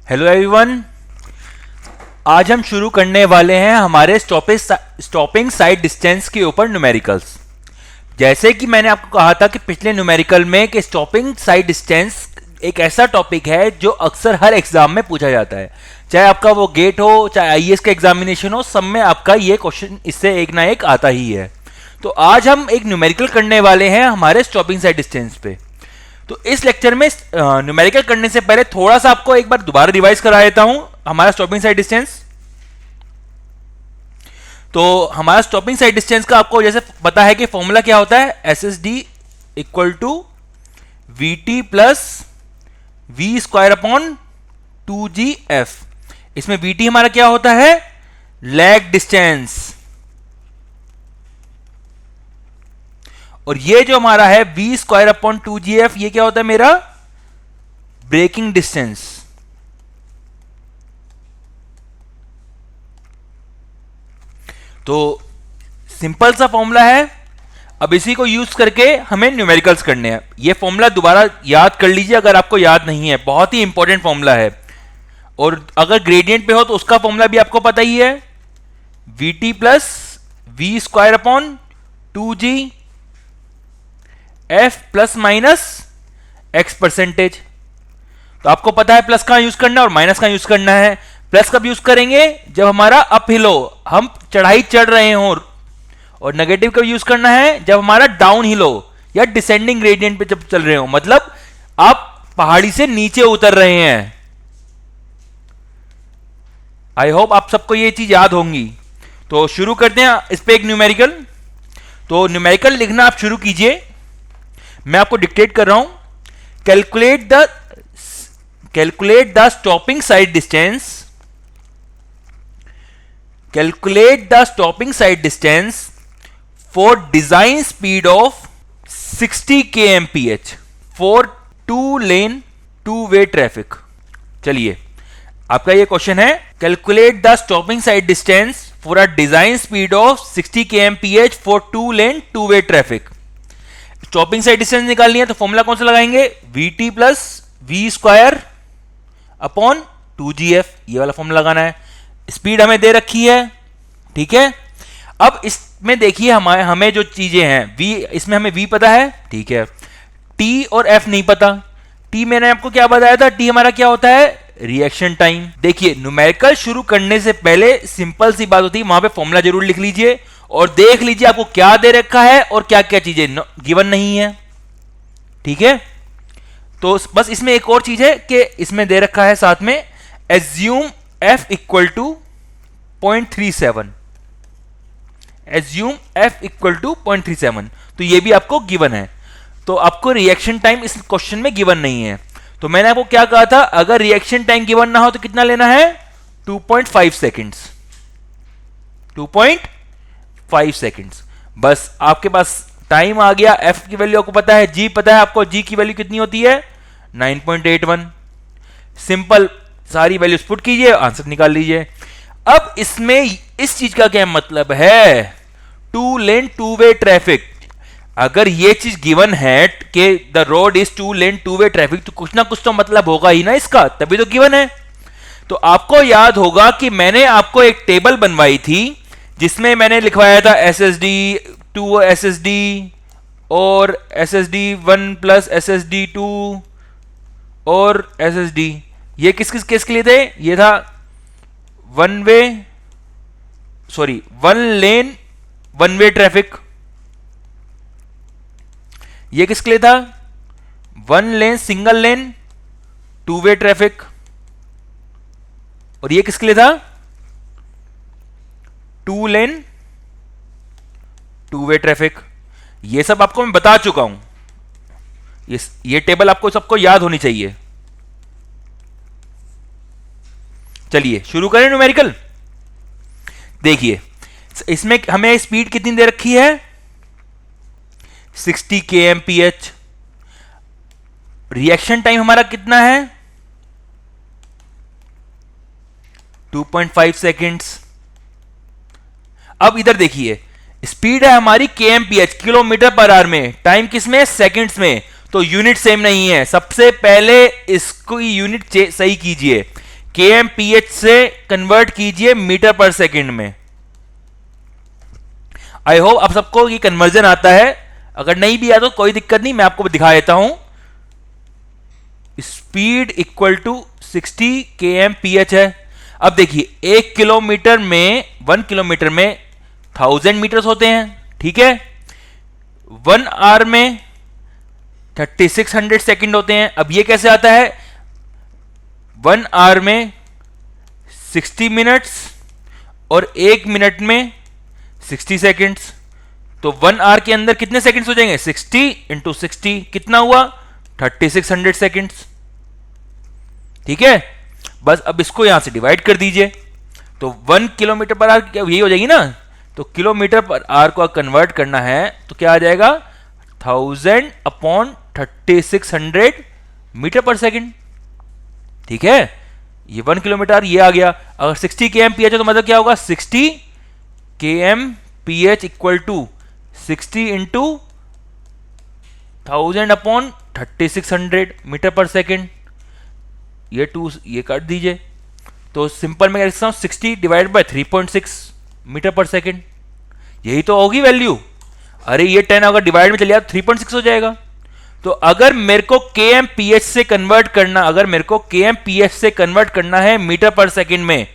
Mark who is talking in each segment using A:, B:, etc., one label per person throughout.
A: Hello everyone. आज हम शुरू करने वाले हैं हमारे स्टॉपिंग साइड डिस्टेंस के ऊपर न्यूमेरिकल्स। जैसे कि मैंने आपको कहा था कि पिछले न्यूमेरिकल में कि स्टॉपिंग साइड डिस्टेंस एक ऐसा टॉपिक है जो अक्सर हर एग्जाम में पूछा जाता है, चाहे आपका वो गेट हो चाहे आईएएस का एग्जामिनेशन हो, सब में आपका ये क्वेश्चन इससे एक ना एक आता ही है। तो आज हम एक न्यूमेरिकल करने वाले हैं हमारे स्टॉपिंग साइड डिस्टेंस पे। तो इस लेक्चर में न्यूमेरिकल करने से पहले थोड़ा सा आपको एक बार दोबारा रिवाइज करा देता हूं हमारा स्टॉपिंग साइड डिस्टेंस। तो हमारा स्टॉपिंग साइड डिस्टेंस का आपको जैसे पता है कि फॉर्मूला क्या होता है, S S D equal to we T plus we square upon 2gf। इसमें वी टी हमारा क्या होता है, लैग डिस्टेंस, और ये जो हमारा है v स्क्वायर अपॉन 2gf ये क्या होता है मेरा ब्रेकिंग डिस्टेंस। तो सिंपल सा फॉर्मूला है। अब इसी को यूज करके हमें न्यूमेरिकल्स करने हैं। ये फॉर्मूला दोबारा याद कर लीजिए अगर आपको याद नहीं है, बहुत ही इंपॉर्टेंट फॉर्मूला है। और अगर ग्रेडियंट पे हो तो उसका फॉर्मूला भी आपको पता ही है, we T plus we square upon 2g F plus minus x percentage. तो आपको पता है प्लस का यूज करना है और माइनस का यूज करना है। प्लस कब यूज करेंगे, जब हमारा अप हिल हो, हम चढ़ाई चढ़ रहे हो, और नेगेटिव कब यूज करना है, जब हमारा डाउन हिल हो या डिसेंडिंग ग्रेडियंट पे जब चल रहे हो, मतलब आप पहाड़ी से नीचे उतर रहे हैं। आई होप आप सबको ये चीज याद होंगी। तो शुरू करते हैं इस पे एक न्यूमेरिकल। तो न्यूमेरिकल लिखना आप शुरू कीजिए, मैं आपको डिक्टेट कर रहा हूं। Calculate the stopping sight distance, calculate the stopping sight distance for design speed of 60 kmph for 2 lane 2 way traffic. चलिए आपका ये क्वेश्चन है, calculate the stopping sight distance for a design speed of 60 kmph for 2 lane 2 way traffic. Stopping sight distance निकालनी है तो formula कौन सा लगाएंगे, we T plus we square upon 2gf, ये वाला फॉर्मूला लगाना है। स्पीड हमें दे रखी है, ठीक है। अब इसमें देखिए हमें जो चीजें हैं, v इसमें हमें v पता है, ठीक है, t और f नहीं पता। t मैंने आपको क्या बताया था, t हमारा क्या होता है, रिएक्शन टाइम। देखिए न्यूमेरिकल शुरू करने से पहले सिंपल सी बात होती है, वहां पे फॉर्मूला जरूर लिख लीजिए और देख लीजिए आपको क्या दे रखा है और क्या क्या चीजें गिवन नहीं है, ठीक है। तो बस इसमें एक और चीज है कि इसमें दे रखा है साथ में assume f equal to 0.37, assume f equal to 0.37, तो ये भी आपको गिवन है। तो आपको रिएक्शन टाइम इस क्वेश्चन में गिवन नहीं है। तो मैंने आपको क्या कहा था, अगर रिएक्शन टाइम गिवन ना हो तो कितना लेना है, 2.5 सेकेंड्स, 2.5 सेकेंड्स। बस आपके पास टाइम आ गया। f की वैल्यू आपको पता है, g पता है आपको, g की वैल्यू कितनी होती है, 9.81। सिंपल सारी वैल्यूज पुट कीजिए, आंसर निकाल लीजिए। अब इसमें इस चीज का क्या मतलब है, 2 लेन 2 वे ट्रैफिक। अगर ये चीज गिवन है कि the road is 2 lane 2 way traffic, तो कुछ ना कुछ तो मतलब होगा ही ना इसका, तभी तो गिवन है। तो आपको याद होगा कि मैंने आपको एक टेबल बनवाई थी जिसमें मैंने लिखवाया था SSD 2 SSD और SSD 1 प्लस SSD 2 और SSD। ये किस किस केस के लिए थे, ये था 1 लेन 1 वे ट्रैफिक। ये किसके लिए था, 1 लेन सिंगल लेन 2 वे ट्रैफिक। और ये किसके लिए था, 2 लेन 2 वे ट्रैफिक। ये सब आपको मैं बता चुका हूं, ये टेबल आपको सबको याद होनी चाहिए। चलिए शुरू करें न्यूमेरिकल। देखिए इसमें हमें स्पीड कितनी दे रखी है, 60 kmph। रिएक्शन टाइम हमारा कितना है, 2.5 सेकेंड्स। अब इधर देखिए स्पीड है हमारी kmph, किलोमीटर पर आवर में, टाइम किसमें, सेकंड्स में। तो यूनिट सेम नहीं है। सबसे पहले इसको यूनिट सही कीजिए। kmph से कन्वर्ट कीजिए मीटर पर सेकंड में। आई होप आप सबको ये कन्वर्जन आता है, अगर नहीं भी आता तो कोई दिक्कत नहीं, मैं आपको दिखा देता हूं। स्पीड इक्वल टू 60 kmph है। अब देखिए 1 किलोमीटर में 1 किलोमीटर में 1000 मीटर्स होते हैं, ठीक है। 1 आवर में 3600 सेकंड होते हैं। अब ये कैसे आता है? 1 आवर में 60 मिनट्स और 1 मिनट में 60 सेकंड्स। तो 1 आवर के अंदर कितने सेकंड्स हो जाएंगे? 60 इंटू 60 कितना हुआ? 3600 सेकंड्स, ठीक है। बस अब इसको यहां से डिवाइड कर दीजिए, तो 1 किलोमीटर पर आवर यही हो जाएगी ना। तो किलोमीटर पर आवर को कन्वर्ट करना है तो क्या आ जाएगा? 1000 अपॉन 3600 मीटर पर सेकंड, ठीक है। ये 1 किलोमीटर ये आ गया। अगर 60 kmph है तो मतलब क्या होगा? 60 kmph equal to 60 into 1000 upon 3600 metre पर सेकंड। ये 2 ये काट दीजिए, तो सिंपल में क्या लिखता हूं? 60 डिवाइड बाय 3.6 मीटर पर सेकंड, यही तो होगी वैल्यू। अरे ये 10 अगर डिवाइड में चले जाए तो 3.6 हो जाएगा। तो अगर मेरे को kmph से कन्वर्ट करना, अगर मेरे को kmph से कन्वर्ट करना है मीटर पर सेकंड में,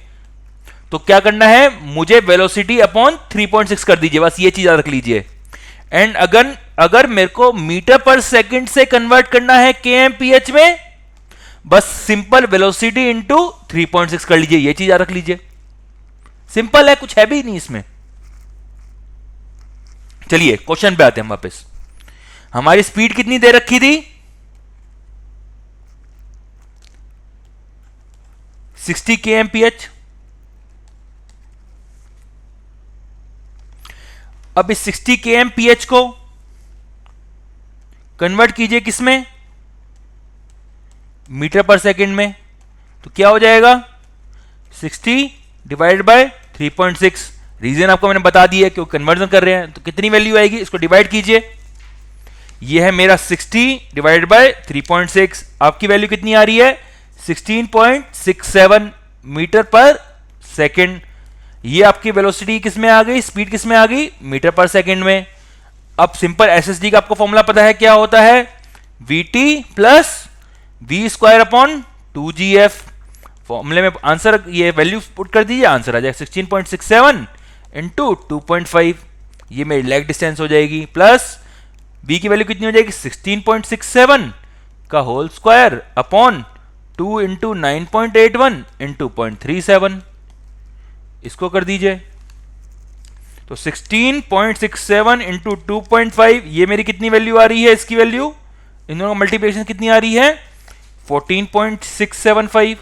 A: तो क्या करना है? मुझे वेलोसिटी अपॉन 3.6 कर दीजिए, बस ये चीज याद रख लीजिए। एंड अगर मेरे को मीटर पर सेकंड से कन्वर्ट करना है kmph में, बस सिंपल वेलोसिटी इंटू 3.6 कर लीजिए, ये चीज याद रख लीजिए। सिंपल है, कुछ है भी नहीं इसमें। चलिए क्वेश्चन पे आते हैं हम वापस। हमारी स्पीड कितनी दे रखी थी? 60 kmph। अब इस 60 kmph को कन्वर्ट कीजिए किसमें? मीटर पर सेकंड में। तो क्या हो जाएगा? 60 डिवाइड बाय 3.6। रीजन आपको मैंने बता दिया, क्यों कन्वर्जन कर रहे हैं। तो कितनी वैल्यू आएगी? इसको डिवाइड कीजिए। ये है मेरा 60 डिवाइड बाय 3.6। आपकी वैल्यू कितनी आ रही है? 16.67 मीटर पर सेकंड। ये आपकी वेलोसिटी किस में आ गई? स्पीड किस में आ गई? मीटर पर सेकंड में। अब सिंपल एसएसडी का आपको फॉर्मूला पता है, क्या होता है? vt plus we square upon 2gf। फॉर्मूले में आंसर, ये वैल्यू पुट कर दीजिए, आंसर आ जाएगा 16.67 इंटू 2.5। ये मेरी लेग डिस्टेंस हो जाएगी, प्लस v की वैल्यू कितनी हो जाएगी? 16.67 का whole square upon 2 into 9.81 into 0.37। इसको कर दीजिए, तो 16.67 इंटू 2.5, ये मेरी कितनी वैल्यू आ रही है? इसकी वैल्यू, इन दोनों का मल्टीप्लिकेशन कितनी आ रही है? 14.675।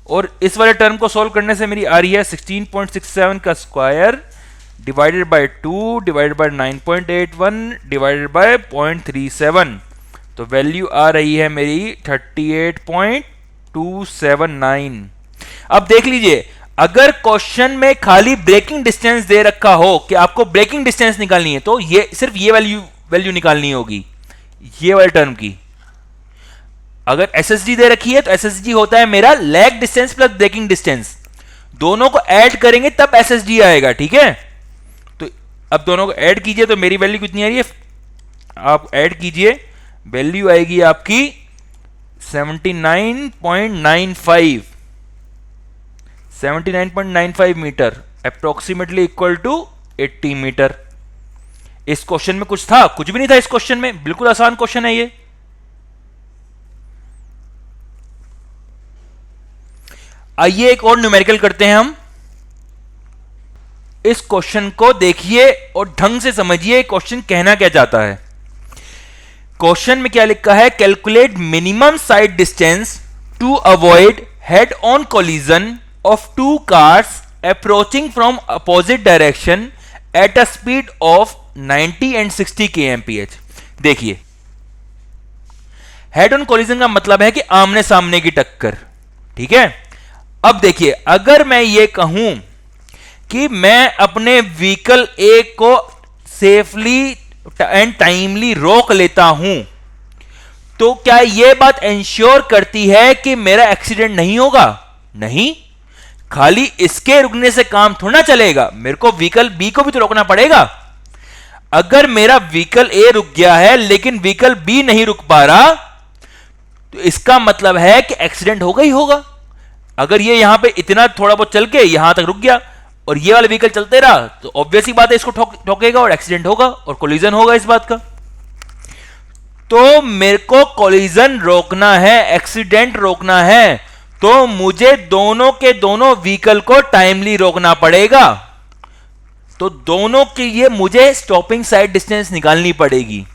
A: और इस वाले टर्म को सॉल्व करने से मेरी आ रही है 16.67 का square divided by 2 divided by 9.81 divided bye 0.37। तो वैल्यू आ रही है मेरी 38.279। अब देख लीजिए, अगर क्वेश्चन में खाली ब्रेकिंग डिस्टेंस दे रखा हो कि आपको ब्रेकिंग डिस्टेंस निकालनी है, तो ये सिर्फ ये वैल्यू निकालनी होगी, ये वाले टर्म की। अगर एसएसडी दे रखी है तो एसएसडी होता है मेरा lag distance plus braking distance, दोनों को ऐड करेंगे तब एसएसडी आएगा, ठीक है। तो अब दोनों को ऐड कीजिए, तो मेरी वैल्यू कितनी आ रही है? आप ऐड कीजिए, वैल्यू आएगी आपकी 79.95 metre, approximately equal to 80 metre. इस क्वेश्चन में कुछ था? कुछ भी नहीं था इस क्वेश्चन में, बिल्कुल आसान क्वेश्चन है ये। आइए एक और न्यूमेरिकल करते हैं हम। इस क्वेश्चन को देखिए और ढंग से समझिए क्वेश्चन कहना क्या चाहता है। क्वेश्चन में क्या लिखा है? Calculate minimum sight distance to avoid head on collision of two cars approaching from opposite direction at a speed of 90 and 60 kmph। देखिए, हेड ऑन कोलिजन का मतलब है कि आमने सामने की टक्कर, ठीक है। अब देखिए, अगर मैं ये कहूं कि मैं अपने व्हीकल ए को सेफली एंड टाइमली रोक लेता हूं, तो क्या यह बात इंश्योर करती है कि मेरा एक्सीडेंट नहीं होगा? नहीं, खाली इसके रुकने से काम थोड़ा ना चलेगा, मेरे को व्हीकल बी को भी तो रोकना पड़ेगा। अगर मेरा व्हीकल ए रुक गया है लेकिन व्हीकल बी नहीं रुक पा रहा, तो इसका मतलब है कि एक्सीडेंट होगा ही होगा। अगर ये यहां पे इतना थोड़ा बहुत चल के यहां तक रुक गया और ये वाला व्हीकल चलते रहा, तो ऑब्वियस ही बात है इसको ठोकेगा और एक्सीडेंट होगा और कोलिजन होगा इस बात का। तो मेरे को कोलिजन रोकना है, एक्सीडेंट रोकना है, तो मुझे दोनों के दोनों व्हीकल को टाइमली रोकना पड़ेगा। तो दोनों के लिए मुझे स्टॉपिंग साइड डिस्टेंस निकालनी पड़ेगी।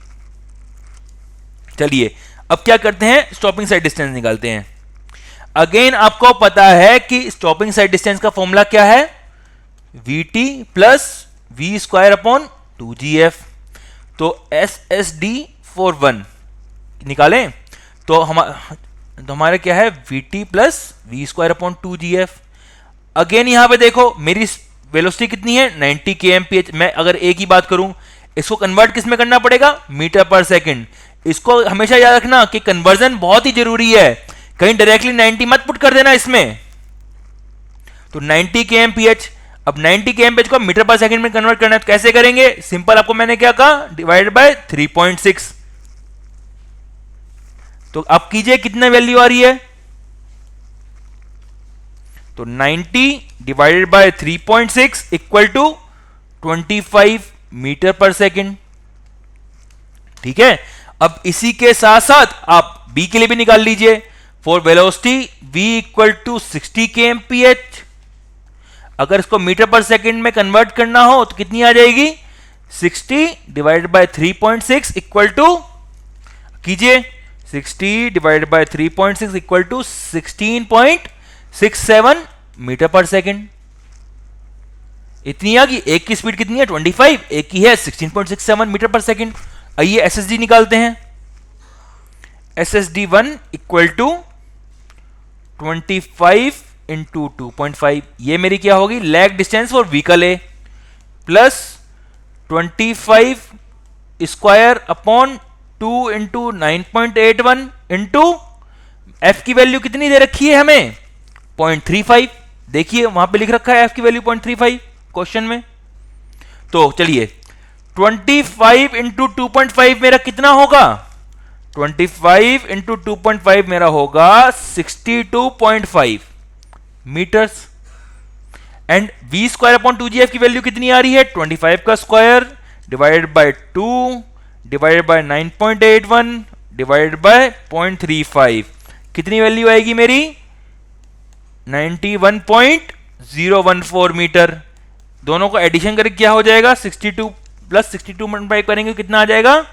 A: चलिए अब क्या करते हैं, स्टॉपिंग साइड डिस्टेंस निकालते हैं। अगेन आपको पता है कि स्टॉपिंग साइड डिस्टेंस का फॉर्मूला क्या है, vt plus we square upon 2gf। तो SSD for 1 निकालें तो हमारे क्या है, vt plus we square upon 2gf। Again यहां पे देखो मेरी वेलोसिटी कितनी है, 90 kmph। मैं अगर ए की बात करूं, इसको कन्वर्ट किस में करना पड़ेगा, मीटर पर सेकंड। इसको हमेशा याद रखना कि कन्वर्जन बहुत ही जरूरी है, कहीं डायरेक्टली 90 मत पुट कर देना इसमें। तो 90 kmph, अब 90 kmph को मीटर पर सेकंड में कन्वर्ट करना है तो कैसे करेंगे, सिंपल, आपको मैंने क्या कहा, डिवाइडेड बाय 3.6। तो अब कीजिए कितना वैल्यू आ रही है, तो 90 divided by 3.6 equal to 25 metre पर सेकंड। ठीक है, अब इसी के साथ साथ आप b के लिए भी निकाल लीजिए। For velocity v equal to 60 kmph, अगर इसको मीटर पर सेकंड में कन्वर्ट करना हो तो कितनी आ जाएगी, 60 डिवाइडेड बाय 3.6 इक्वल टू, कीजिए, 60 divided by 3.6 equal to 16.67 metre पर सेकंड। इतनी आ गई। एक की स्पीड कितनी है, 25, एक की है 16.67 मीटर पर सेकंड। आइए एसएसडी निकालते हैं। SSD1 इक्वल टू 25 इंटू 2.5, ये मेरी क्या होगी, lag distance for vehicle A, plus 25 square upon 2 into 9.81 into F की वैल्यू कितनी दे रखी है हमें, 0.35। देखिए वहां पे लिख रखा है एफ की वैल्यू 0.35 क्वेश्चन में। तो चलिए 25 इंटू 2.5 मेरा कितना होगा, 25 इंटू 2.5 मेरा होगा 62.5 metres. And v square upon 2gf की वैल्यू कितनी आ रही है, 25 का square divided by 2 divided by 9.81 divided by 0.35, कितनी वैल्यू आएगी मेरी, 91.014 मीटर। दोनों को एडिशन करके क्या हो जाएगा, 62 प्लस 62 मल्टीप्लाई करेंगे कितना आ जाएगा,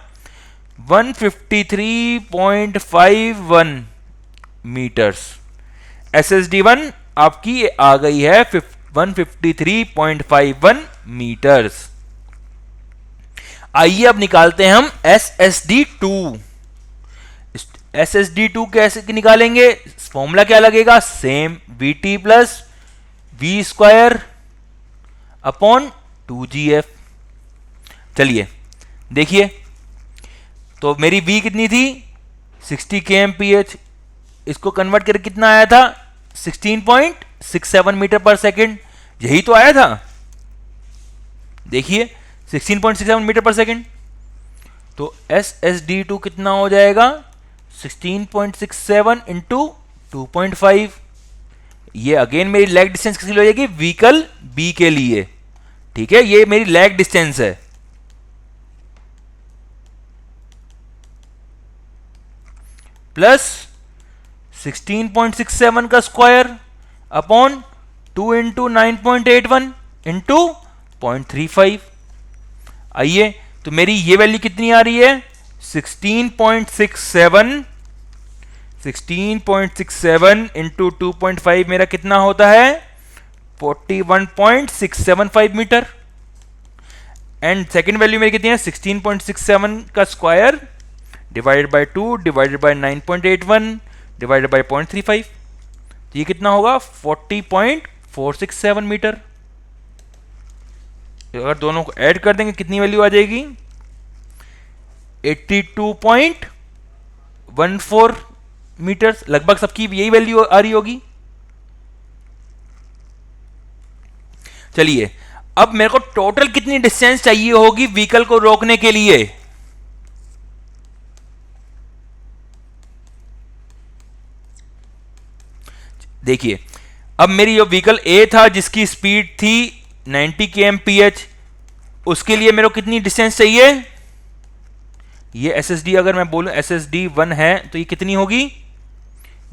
A: 153.51 मीटर्स। SSD1 आपकी आ गई है 153.51 मीटर्स। आइए अब निकालते हैं हम SSD2। SSD2 कैसे निकालेंगे, फॉर्मूला क्या लगेगा, same, VT plus we square upon 2gf। चलिए देखिए, तो मेरी v कितनी थी, 60 kmph, इसको कन्वर्ट करके कितना आया था, 16.67 मीटर पर सेकंड, यही तो आया था। देखिए 16.67 मीटर पर सेकंड। तो SSD2 कितना हो जाएगा, 16.67 इंटू 2.5। ये अगेन मेरी लैग डिस्टेंस किसके लिए हो जाएगी, व्हीकल बी के लिए। ठीक है, ये मेरी लैग डिस्टेंस है। प्लस 16.67 का स्क्वायर अपॉन 2 इंटू 9.81 इंटू 0.35। आइए तो मेरी ये वैल्यू कितनी आ रही है, 16.67 इंटू 2.5 मेरा कितना होता है, 41.675 मीटर। एंड सेकेंड वैल्यू मेरी कितनी है, 16.67 का square divided by 2 divided by 9.81 divided by 0.35, तो ये कितना होगा, 40.467 मीटर। अगर दोनों को ऐड कर देंगे कितनी वैल्यू आ जाएगी, 82.14 मीटर। लगभग सबकी यही वैल्यू आ रही होगी। चलिए, अब मेरे को टोटल कितनी डिस्टेंस चाहिए होगी व्हीकल को रोकने के लिए? देखिए, अब मेरी जो व्हीकल ए था जिसकी स्पीड थी 90 kmph, उसके लिए मेरे को कितनी डिस्टेंस चाहिए? ये SSD अगर मैं बोलूं SSD 1 है तो ये कितनी होगी?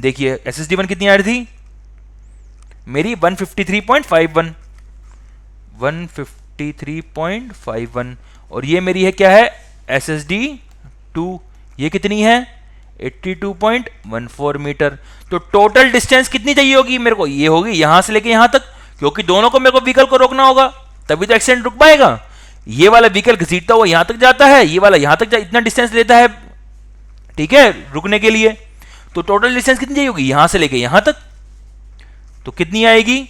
A: देखिए SSD 1 कितनी आ रही थी मेरी? 153.51, 153.51। और ये मेरी है क्या है? SSD 2, ये कितनी है? 82.14 मीटर। तो टोटल डिस्टेंस कितनी चाहिए होगी मेरे को? ये होगी यहां से लेके यहां तक, क्योंकि दोनों को मेरे को व्हीकल को रोकना होगा, तभी तो एक्सीडेंट रुक पाएगा। ये वाला व्हीकल घसीटता हुआ यहां तक जाता है, ये वाला यहां तक इतना डिस्टेंस लेता है, ठीक है, रुकने के लिए। तो टोटल डिस्टेंस कितनी चाहिए होगी यहां से लेके यहां तक? तो कितनी आएगी?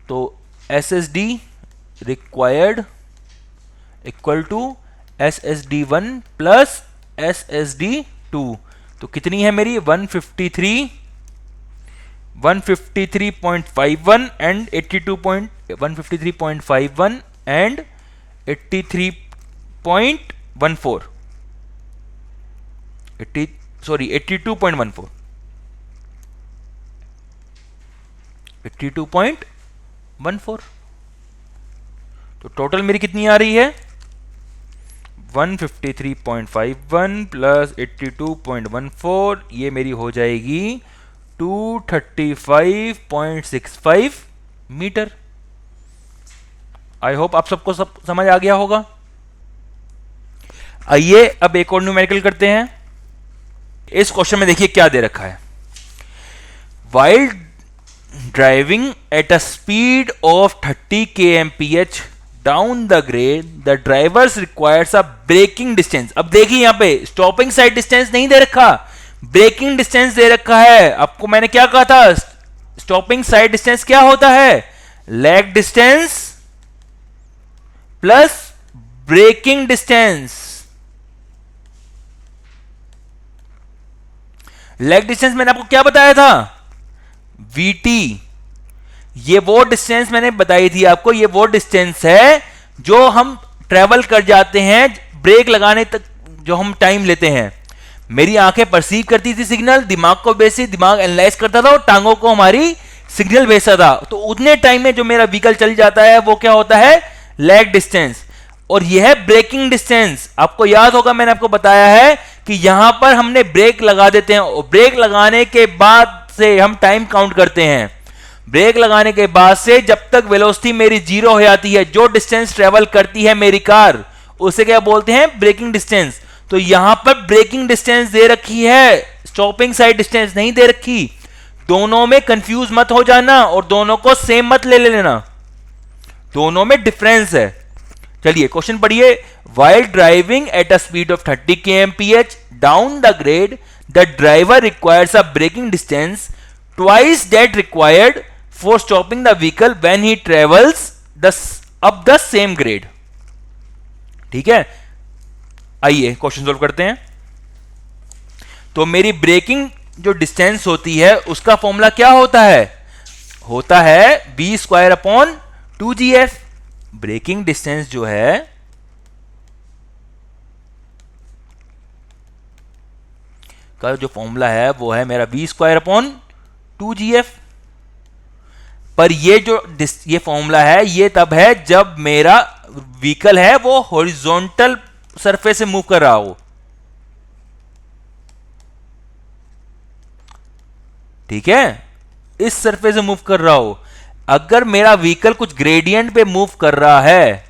A: तो SSD required equal to SSD 1 plus SSD 2। तो कितनी है मेरी? 153.51 एंड 153.51 एंड 83.14, 82.14, 82.14। तो टोटल मेरी कितनी आ रही है? 153.51 प्लस 82.14, ये मेरी हो जाएगी 235.65 मीटर। आई होप आप सबको सब समझ आ गया होगा। आइए अब एक और न्यूमेरिकल करते हैं। इस क्वेश्चन में देखिए क्या दे रखा है। While driving at a speed of 30 kmph down the grade, the drivers requires a braking distance। अब देखिए यहां पे स्टॉपिंग साइड डिस्टेंस नहीं दे रखा, ब्रेकिंग डिस्टेंस दे रखा है। आपको मैंने क्या कहा था? स्टॉपिंग साइड डिस्टेंस क्या होता है? Lag distance plus braking distance. Lag distance मैंने आपको क्या बताया था? VT। ये वो डिस्टेंस मैंने बताई थी आपको, ये वो डिस्टेंस है जो हम ट्रेवल कर जाते हैं ब्रेक लगाने तक, जो हम टाइम लेते हैं। मेरी आंखें परसीव करती थी सिग्नल, दिमाग को बेसिक दिमाग एनालाइज करता था और टांगों को हमारी सिग्नल भेजता था। तो उतने टाइम में जो मेरा व्हीकल चल जाता है वो क्या होता है? Lag distance. और यह है ब्रेकिंग डिस्टेंस। आपको याद होगा मैंने आपको बताया है कि यहां पर हमने ब्रेक लगा देते हैं और ब्रेक लगाने के बाद से हम टाइम काउंट करते हैं। ब्रेक लगाने के बाद से जब तक वेलोसिटी मेरी 0 हो जाती है, जो डिस्टेंस ट्रेवल करती है मेरी कार, उसे क्या बोलते हैं? Braking distance. तो यहां पर ब्रेकिंग डिस्टेंस दे रखी है, स्टॉपिंग साइड डिस्टेंस नहीं दे रखी। दोनों में कंफ्यूज मत हो जाना और दोनों को सेम मत ले लेना, दोनों में डिफरेंस है। चलिए क्वेश्चन पढ़िए। While driving at a speed of 30 kmph down the grade, the driver requires a braking distance twice that required for stopping the vehicle when he travels up the same grade। ठीक है, आइए question solve करते हैं। तो मेरी breaking जो distance होती है उसका फॉर्मूला क्या होता है? होता है v²/2gf। ब्रेकिंग डिस्टेंस जो है का जो फॉर्मूला है वो है मेरा v²/2gf। पर ये फॉर्मूला है ये तब है जब मेरा व्हीकल है वो हॉरिजॉन्टल सरफेस से मूव कर रहा हो। ठीक है, इस सरफेस से मूव कर रहा हो। अगर मेरा व्हीकल कुछ ग्रेडियंट पे मूव कर रहा है,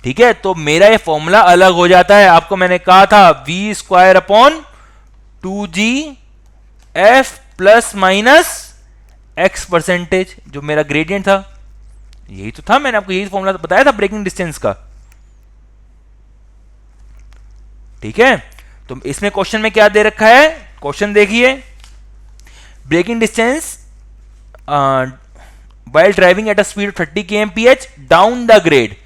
A: ठीक है, तो मेरा ये फॉर्मूला अलग हो जाता है। आपको मैंने कहा था v²/2gf plus minus x percentage, जो मेरा ग्रेडियंट था, यही तो था। मैंने आपको यही फॉर्मूला बताया था ब्रेकिंग डिस्टेंस का। ठीक है, तो इसमें क्वेश्चन में क्या दे रखा है? क्वेश्चन देखिए, braking distance while driving at a speed of 30 kmph down the grade,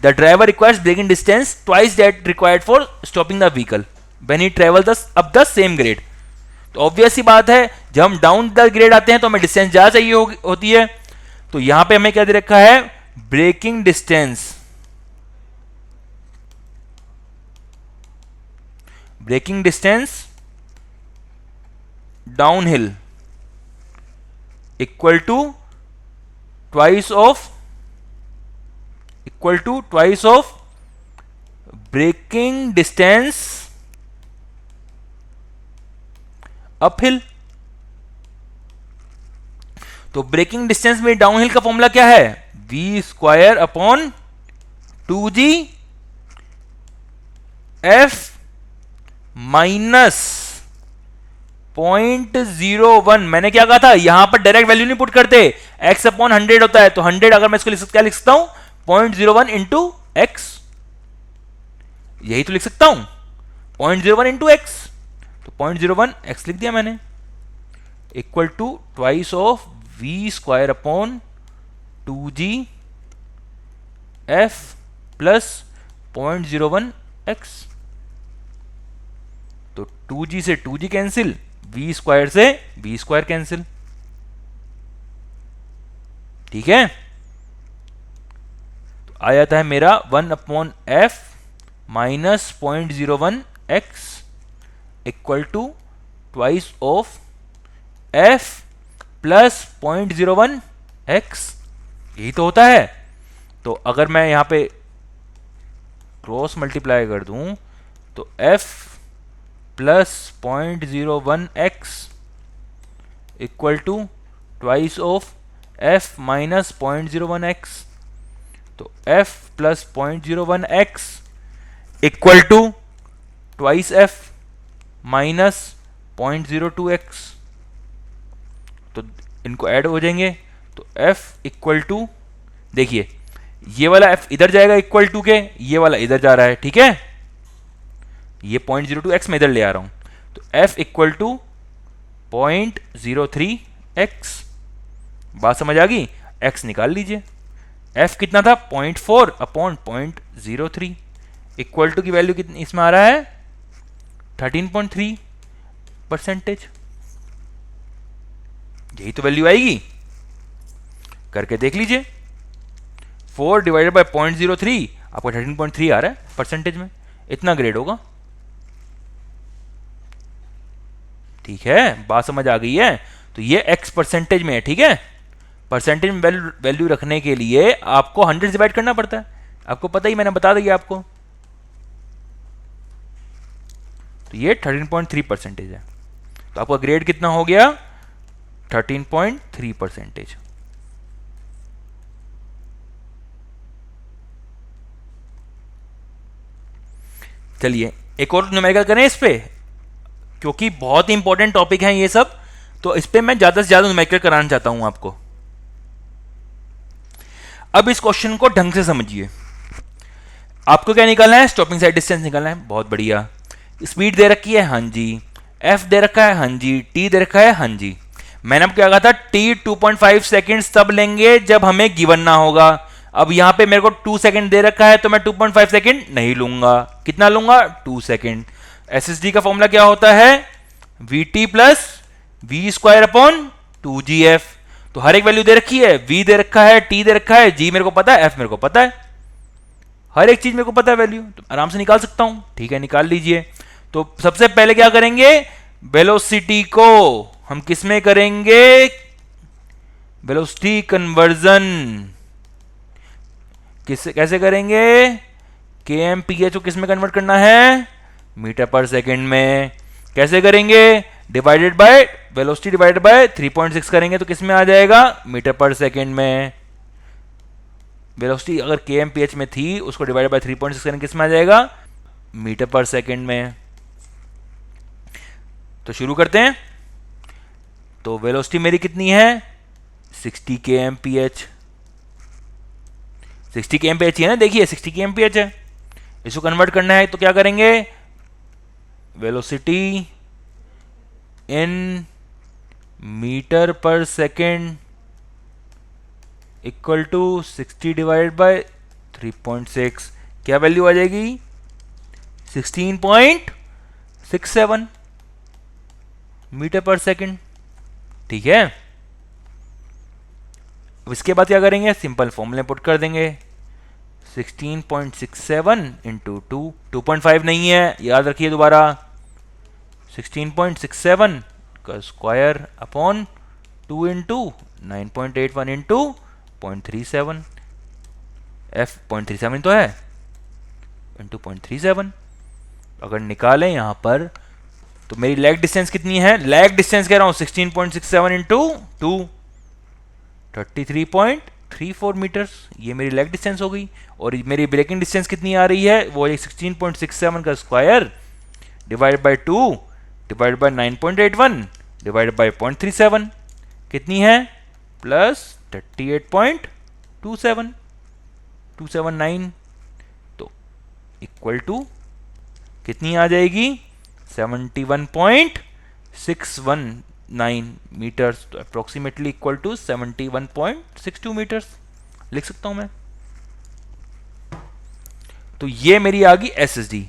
A: the driver requires braking distance twice that required for stopping the vehicle when he travels up the same grade। तो obvious सी बात है, जब हम down the grade आते हैं तो हमें distance ज्यादा चाहिए होती है। तो यहां पे हमें क्या दे रखा है, braking distance, braking distance downhill equal to twice of braking distance uphill. तो ब्रेकिंग डिस्टेंस में डाउनहिल का फॉर्मूला क्या है, v square upon 2g f minus 0.01। मैंने क्या कहा था, यहां पर डायरेक्ट वैल्यू नहीं पुट करते, x अपॉन 100 होता है, तो 100 अगर मैं इसको क्या लिख सकता हूं, 0.01 इंटू एक्स, यही तो लिख सकता हूं, 0.01 इंटू एक्स। तो 0.01 x लिख दिया मैंने, equal to twice of v square upon 2g f plus 0.01 x। तो 2g से 2g कैंसिल, v स्क्वायर से v स्क्वायर कैंसिल, ठीक है। तो आ जाता है मेरा 1 upon f minus 0.01 x equal to twice of f plus 0.01 x, यही तो होता है। तो अगर मैं यहां पे क्रॉस मल्टीप्लाई कर दूं तो f plus 0.01 x equal to twice of f minus 0.01 x। तो f plus 0.01 x equal to twice f minus 0.02 x। तो इनको ऐड हो जाएंगे, तो f इक्वल टू, देखिए ये वाला f इधर जाएगा इक्वल टू के, ये वाला इधर जा रहा है, ठीक है, ये 0.02 x मैं इधर ले आ रहा हूं। तो f इक्वल टू 0.03 x। बात समझ आ गई, x निकाल लीजिए, f कितना था 0.4 अपॉन 0.03 इक्वल टू की वैल्यू कितनी इसमें आ रहा है 13.3%। यही तो वैल्यू आएगी, करके देख लीजिए, 4 डिवाइडेड बाय 0.03 आपको 13.3 आ रहा है परसेंटेज में, इतना ग्रेड होगा, ठीक है। बात समझ आ गई है। तो ये x परसेंटेज में है, ठीक है। परसेंटेज में वैल्यू रखने के लिए आपको 100 डिवाइड करना पड़ता है, आपको पता ही, मैंने बता दिया आपको। तो ये 13.3% है, तो आपका ग्रेड कितना हो गया 13.3%। चलिए एक और न्यूमेरिकल करें इस पे, क्योंकि बहुत ही इंपॉर्टेंट टॉपिक है ये सब, तो इस पे मैं ज्यादा से ज्यादा न्यूमेरिकल कराना चाहता हूं आपको। अब इस क्वेश्चन को ढंग से समझिए, आपको क्या निकालना है, स्टॉपिंग साइड डिस्टेंस निकालना है, बहुत बढ़िया। स्पीड दे रखी है, हाँ जी, एफ दे रखा है, हाँ जी, टी दे रखा है, हाँ जी। मैंने आपको क्या कहा था, टी 2.5 सेकेंड तब लेंगे जब हमें गिवन ना होगा। अब यहां पे मेरे को 2 सेकेंड दे रखा है, तो मैं 2.5 सेकेंड नहीं लूंगा, कितना लूंगा 2 सेकेंड। एसएसडी का फॉर्मूला क्या होता है, VT plus we square upon 2gf। तो हर एक वैल्यू दे रखी है, v दे रखा है, t दे रखा है, g मेरे को पता है, f मेरे को पता है, हर एक चीज मेरे को पता है वैल्यू, तो आराम से निकाल सकता हूं, ठीक है, निकाल लीजिए। तो सबसे पहले क्या करेंगे, वेलोसिटी को हम किस में करेंगे, वेलोसिटी कन्वर्जन कैसे करेंगे, kmph को किस में कन्वर्ट करना है, मीटर पर सेकेंड में। कैसे करेंगे, divided by velocity divided by 3.6 करेंगे तो किस में आ जाएगा, मीटर पर सेकेंड में। वेलोसिटी अगर kmph में थी, उसको डिवाइडेड बाय 3.6 करेंगे किस में आ जाएगा, मीटर पर सेकेंड में। तो शुरू करते हैं। तो वेलोसिटी मेरी कितनी है 60 kmph, 60 kmph है ना, देखिए 60 kmph है। इसको कन्वर्ट करना है तो क्या करेंगे, velocity in metre per second equal to 60 divide by 3.6, क्या वैल्यू आ जाएगी 16.67। मीटर पर सेकंड। ठीक है, इसके बाद क्या करेंगे, सिंपल फॉर्मूले पुट कर देंगे। 16.67 इंटू 2.5 नहीं है, याद रखिए दोबारा। 16.67 का square upon 2 into 9.81 into 0.37, F 0.37 तो है, इंटू 0.37। अगर निकालें यहां पर तो मेरी लैग डिस्टेंस कितनी है, लैग डिस्टेंस कह रहा हूं 16.67 इंटू 2, 33.34 मीटर्स, ये मेरी लैग डिस्टेंस हो गई। और मेरी ब्रेकिंग डिस्टेंस कितनी आ रही है, वो 16.67 का square divide by 2 divide by 9.81 divide by 0.37 कितनी है, प्लस 38.279, तो इक्वल टू कितनी आ जाएगी, 71.619 मीटर्स, तो अप्रोक्सीमेटली इक्वल टू 71.62 मीटर्स लिख सकता हूं मैं। तो ये मेरी आ गई एसएसडी।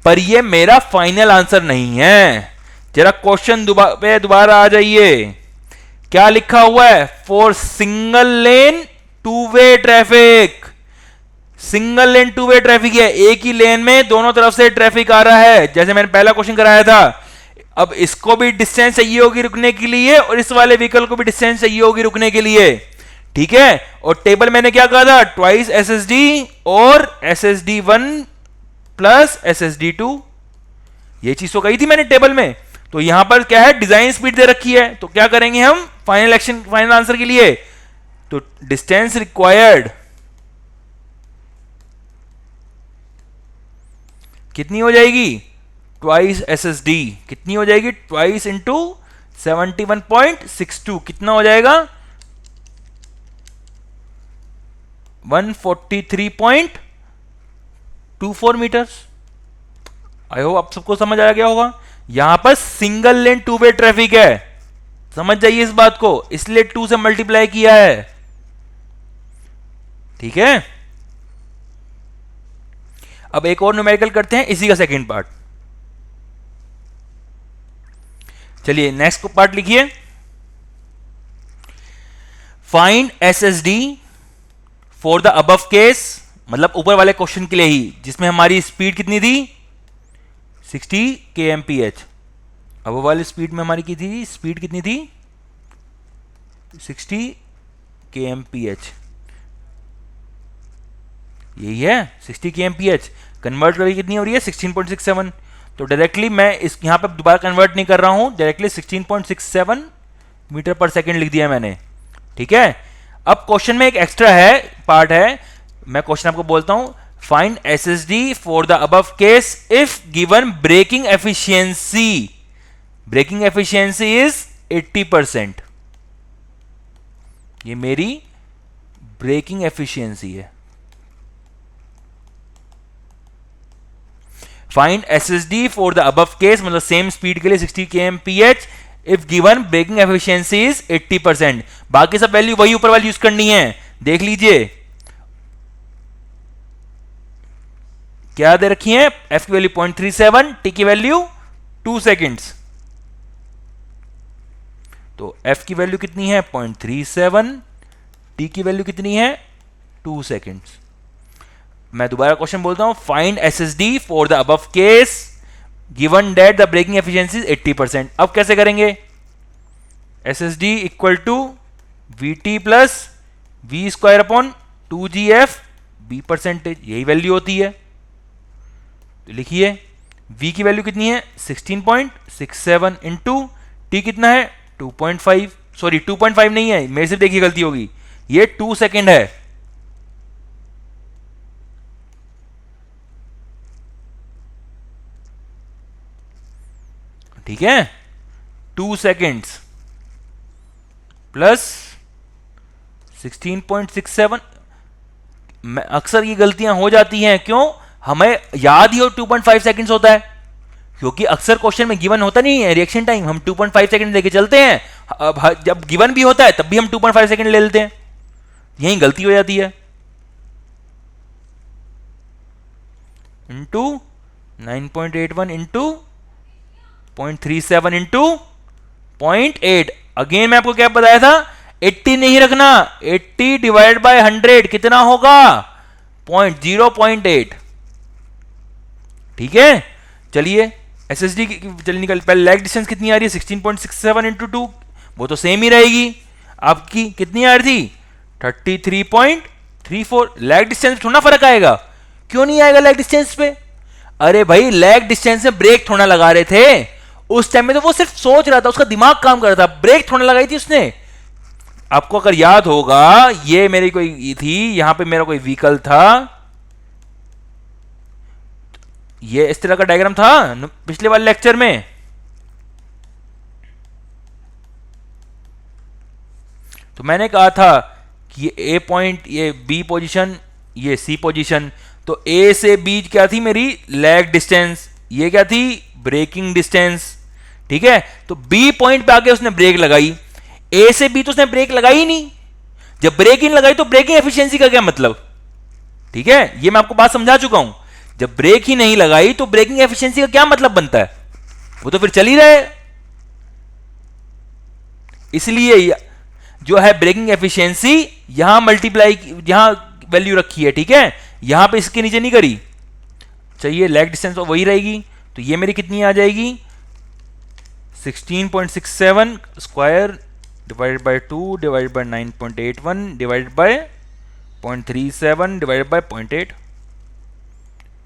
A: पर ये मेरा फाइनल आंसर नहीं है, जरा क्वेश्चन दोबारा आ जाइए। क्या लिखा हुआ है, for single lane two way traffic. Single lane two way traffic है, एक ही लेन में दोनों तरफ से ट्रैफिक आ रहा है, जैसे मैंने पहला क्वेश्चन कराया था। अब इसको भी डिस्टेंस चाहिए होगी रुकने के लिए, और इस वाले व्हीकल को भी डिस्टेंस चाहिए होगी रुकने के लिए। ठीक है, और टेबल मैंने क्या कहा था, ट्वाइस एसएसडी और SSD1 प्लस SSD2, ये चीज तो कही थी मैंने टेबल में। तो यहां पर क्या है, डिजाइन स्पीड दे रखी है, तो क्या करेंगे हम फाइनल आंसर के लिए, तो डिस्टेंस रिक्वायर्ड कितनी हो जाएगी, ट्वाइस SSD, कितनी हो जाएगी, ट्वाइस इंटू 71.62, कितना हो जाएगा, 143.24 मीटर्स। आई होप आप सबको समझ आ गया होगा। यहां पर single lane two way traffic है, समझ जाइए इस बात को, इसलिए 2 से मल्टीप्लाई किया है। ठीक है, अब एक और न्यूमेरिकल करते हैं, इसी का सेकंड पार्ट। चलिए नेक्स्ट पार्ट लिखिए, find SSD for the above case, मतलब ऊपर वाले क्वेश्चन के लिए ही, जिसमें हमारी स्पीड कितनी थी, 60 kmph। अब वाली स्पीड में हमारी की थी, स्पीड कितनी थी, 60 kmph, यही है 60 kmph। कन्वर्ट करके कितनी हो रही है, 16.67। तो डायरेक्टली मैं इस यहां पे दोबारा कन्वर्ट नहीं कर रहा हूं, डायरेक्टली 16.67 मीटर पर सेकंड लिख दिया मैंने। ठीक है, अब क्वेश्चन में एक एक्स्ट्रा है पार्ट है, मैं क्वेश्चन आपको बोलता हूं, find SSD for the above case if given braking efficiency, braking efficiency is 80%। ये मेरी ब्रेकिंग एफिशिएंसी है। Find SSD for the above case, मतलब सेम स्पीड के लिए 60 kmph if given braking efficiency is 80%। बाकी सब वैल्यू वही ऊपर वाली यूज करनी है, देख लीजिए क्या दे रखी है, F की वैल्यू 0.37, T की वैल्यू 2 सेकेंड्स। तो F की वैल्यू कितनी है, 0.37, T की वैल्यू कितनी है, 2 सेकेंड्स। मैं दोबारा क्वेश्चन बोलता हूं, find SSD for the above case given that the braking efficiency is 80%। अब कैसे करेंगे, SSD equal to VT plus V square upon 2GF B percentage, यही वैल्यू होती है। तो लिखिए V की वैल्यू कितनी है, 16.67 इंटू T कितना है, 2.5, सॉरी 2.5 नहीं है, मेरे से देखिए गलती होगी, ये 2 सेकेंड है। ठीक है, 2 सेकेंड्स प्लस 16.67। अक्सर ये गलतियां हो जाती हैं, क्यों, हमें याद ही हो 2.5 सेकेंड्स होता है, क्योंकि अक्सर क्वेश्चन में गिवन होता नहीं है रिएक्शन टाइम, हम 2.5 सेकेंड लेके चलते हैं। अब जब गिवन भी होता है तब भी हम 2.5 सेकेंड ले लेते हैं, यही गलती हो जाती है। Into 9.81 into 0.37 into 0.8। अगेन मैं आपको क्या बताया था, 80 नहीं रखना, 80 डिवाइड बाय 100 कितना होगा, 0.8। ठीक है, चलिए एसएसडी की चलिए निकल, पहले लैग डिस्टेंस कितनी आ रही है 16.67 इंटू 2, वो तो सेम ही रहेगी। आपकी कितनी आ रही थी 33.34। लैग डिस्टेंस थोड़ा फर्क आएगा, क्यों नहीं आएगा लैग डिस्टेंस पे, अरे भाई लैग डिस्टेंस में ब्रेक थोड़ा लगा रहे थे उस टाइम में, तो वो सिर्फ सोच रहा था, उसका दिमाग काम कर रहा था, ब्रेक थोड़ा लगाई थी उसने। आपको अगर याद होगा, ये मेरी कोई थी, यहां पे मेरा कोई व्हीकल था, ये इस तरह का डायग्राम था पिछले वाले लेक्चर में। तो मैंने कहा था कि ये ए पॉइंट, ये बी पोजीशन, ये सी पोजीशन, तो ए से बी क्या थी मेरी लैग डिस्टेंस, ये क्या थी ब्रेकिंग डिस्टेंस। ठीक है, तो बी पॉइंट पे आके उसने ब्रेक लगाई, ए से बी तो उसने ब्रेक लगाई ही नहीं। जब ब्रेक ही नहीं लगाई तो ब्रेकिंग एफिशिएंसी का क्या मतलब। ठीक है, ये मैं आपको बात समझा चुका हूं, जब ब्रेक ही नहीं लगाई तो ब्रेकिंग एफिशिएंसी का क्या मतलब बनता है, वो तो फिर चल ही रहे। इसलिए जो है ब्रेकिंग एफिशिएंसी यहां मल्टीप्लाई, यहां वैल्यू रखी है, ठीक है, यहां पे इसके नीचे नहीं करी। चाहिए लैग डिस्टेंस तो वही रहेगी, तो ये मेरी कितनी आ जाएगी 16.67 square divided by 2 divided by 9.81 divided bye 0.37 divided by 0.8,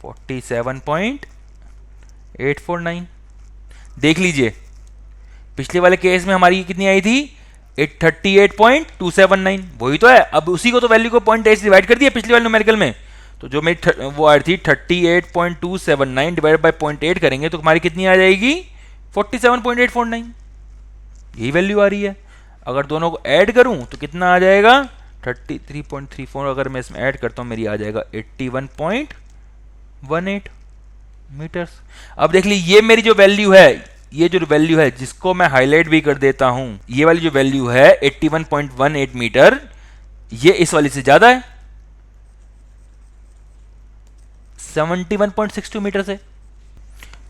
A: 47.849। देख लीजिए पिछले वाले केस में हमारी कितनी आई थी 38.279, वही तो है। अब उसी को तो वैल्यू को 0.8 से डिवाइड कर दिया पिछले वाले न्यूमेरिकल में, तो जो मेरी वो आई थी 38.279 डिवाइड बाय 0.8 करेंगे तो हमारी कितनी आ जाएगी 47.849, यही वैल्यू आ रही है। अगर दोनों को ऐड करूं तो कितना आ जाएगा 33.34, अगर मैं इसमें ऐड करता हूं मेरी आ जाएगा 81.18 मीटर्स। अब देख ली ये मेरी जो वैल्यू है, ये जो वैल्यू है जिसको मैं हाईलाइट भी कर देता हूं, ये वाली जो वैल्यू है 81.18 मीटर, ये इस वाली से ज्यादा है 71.62 मीटर से।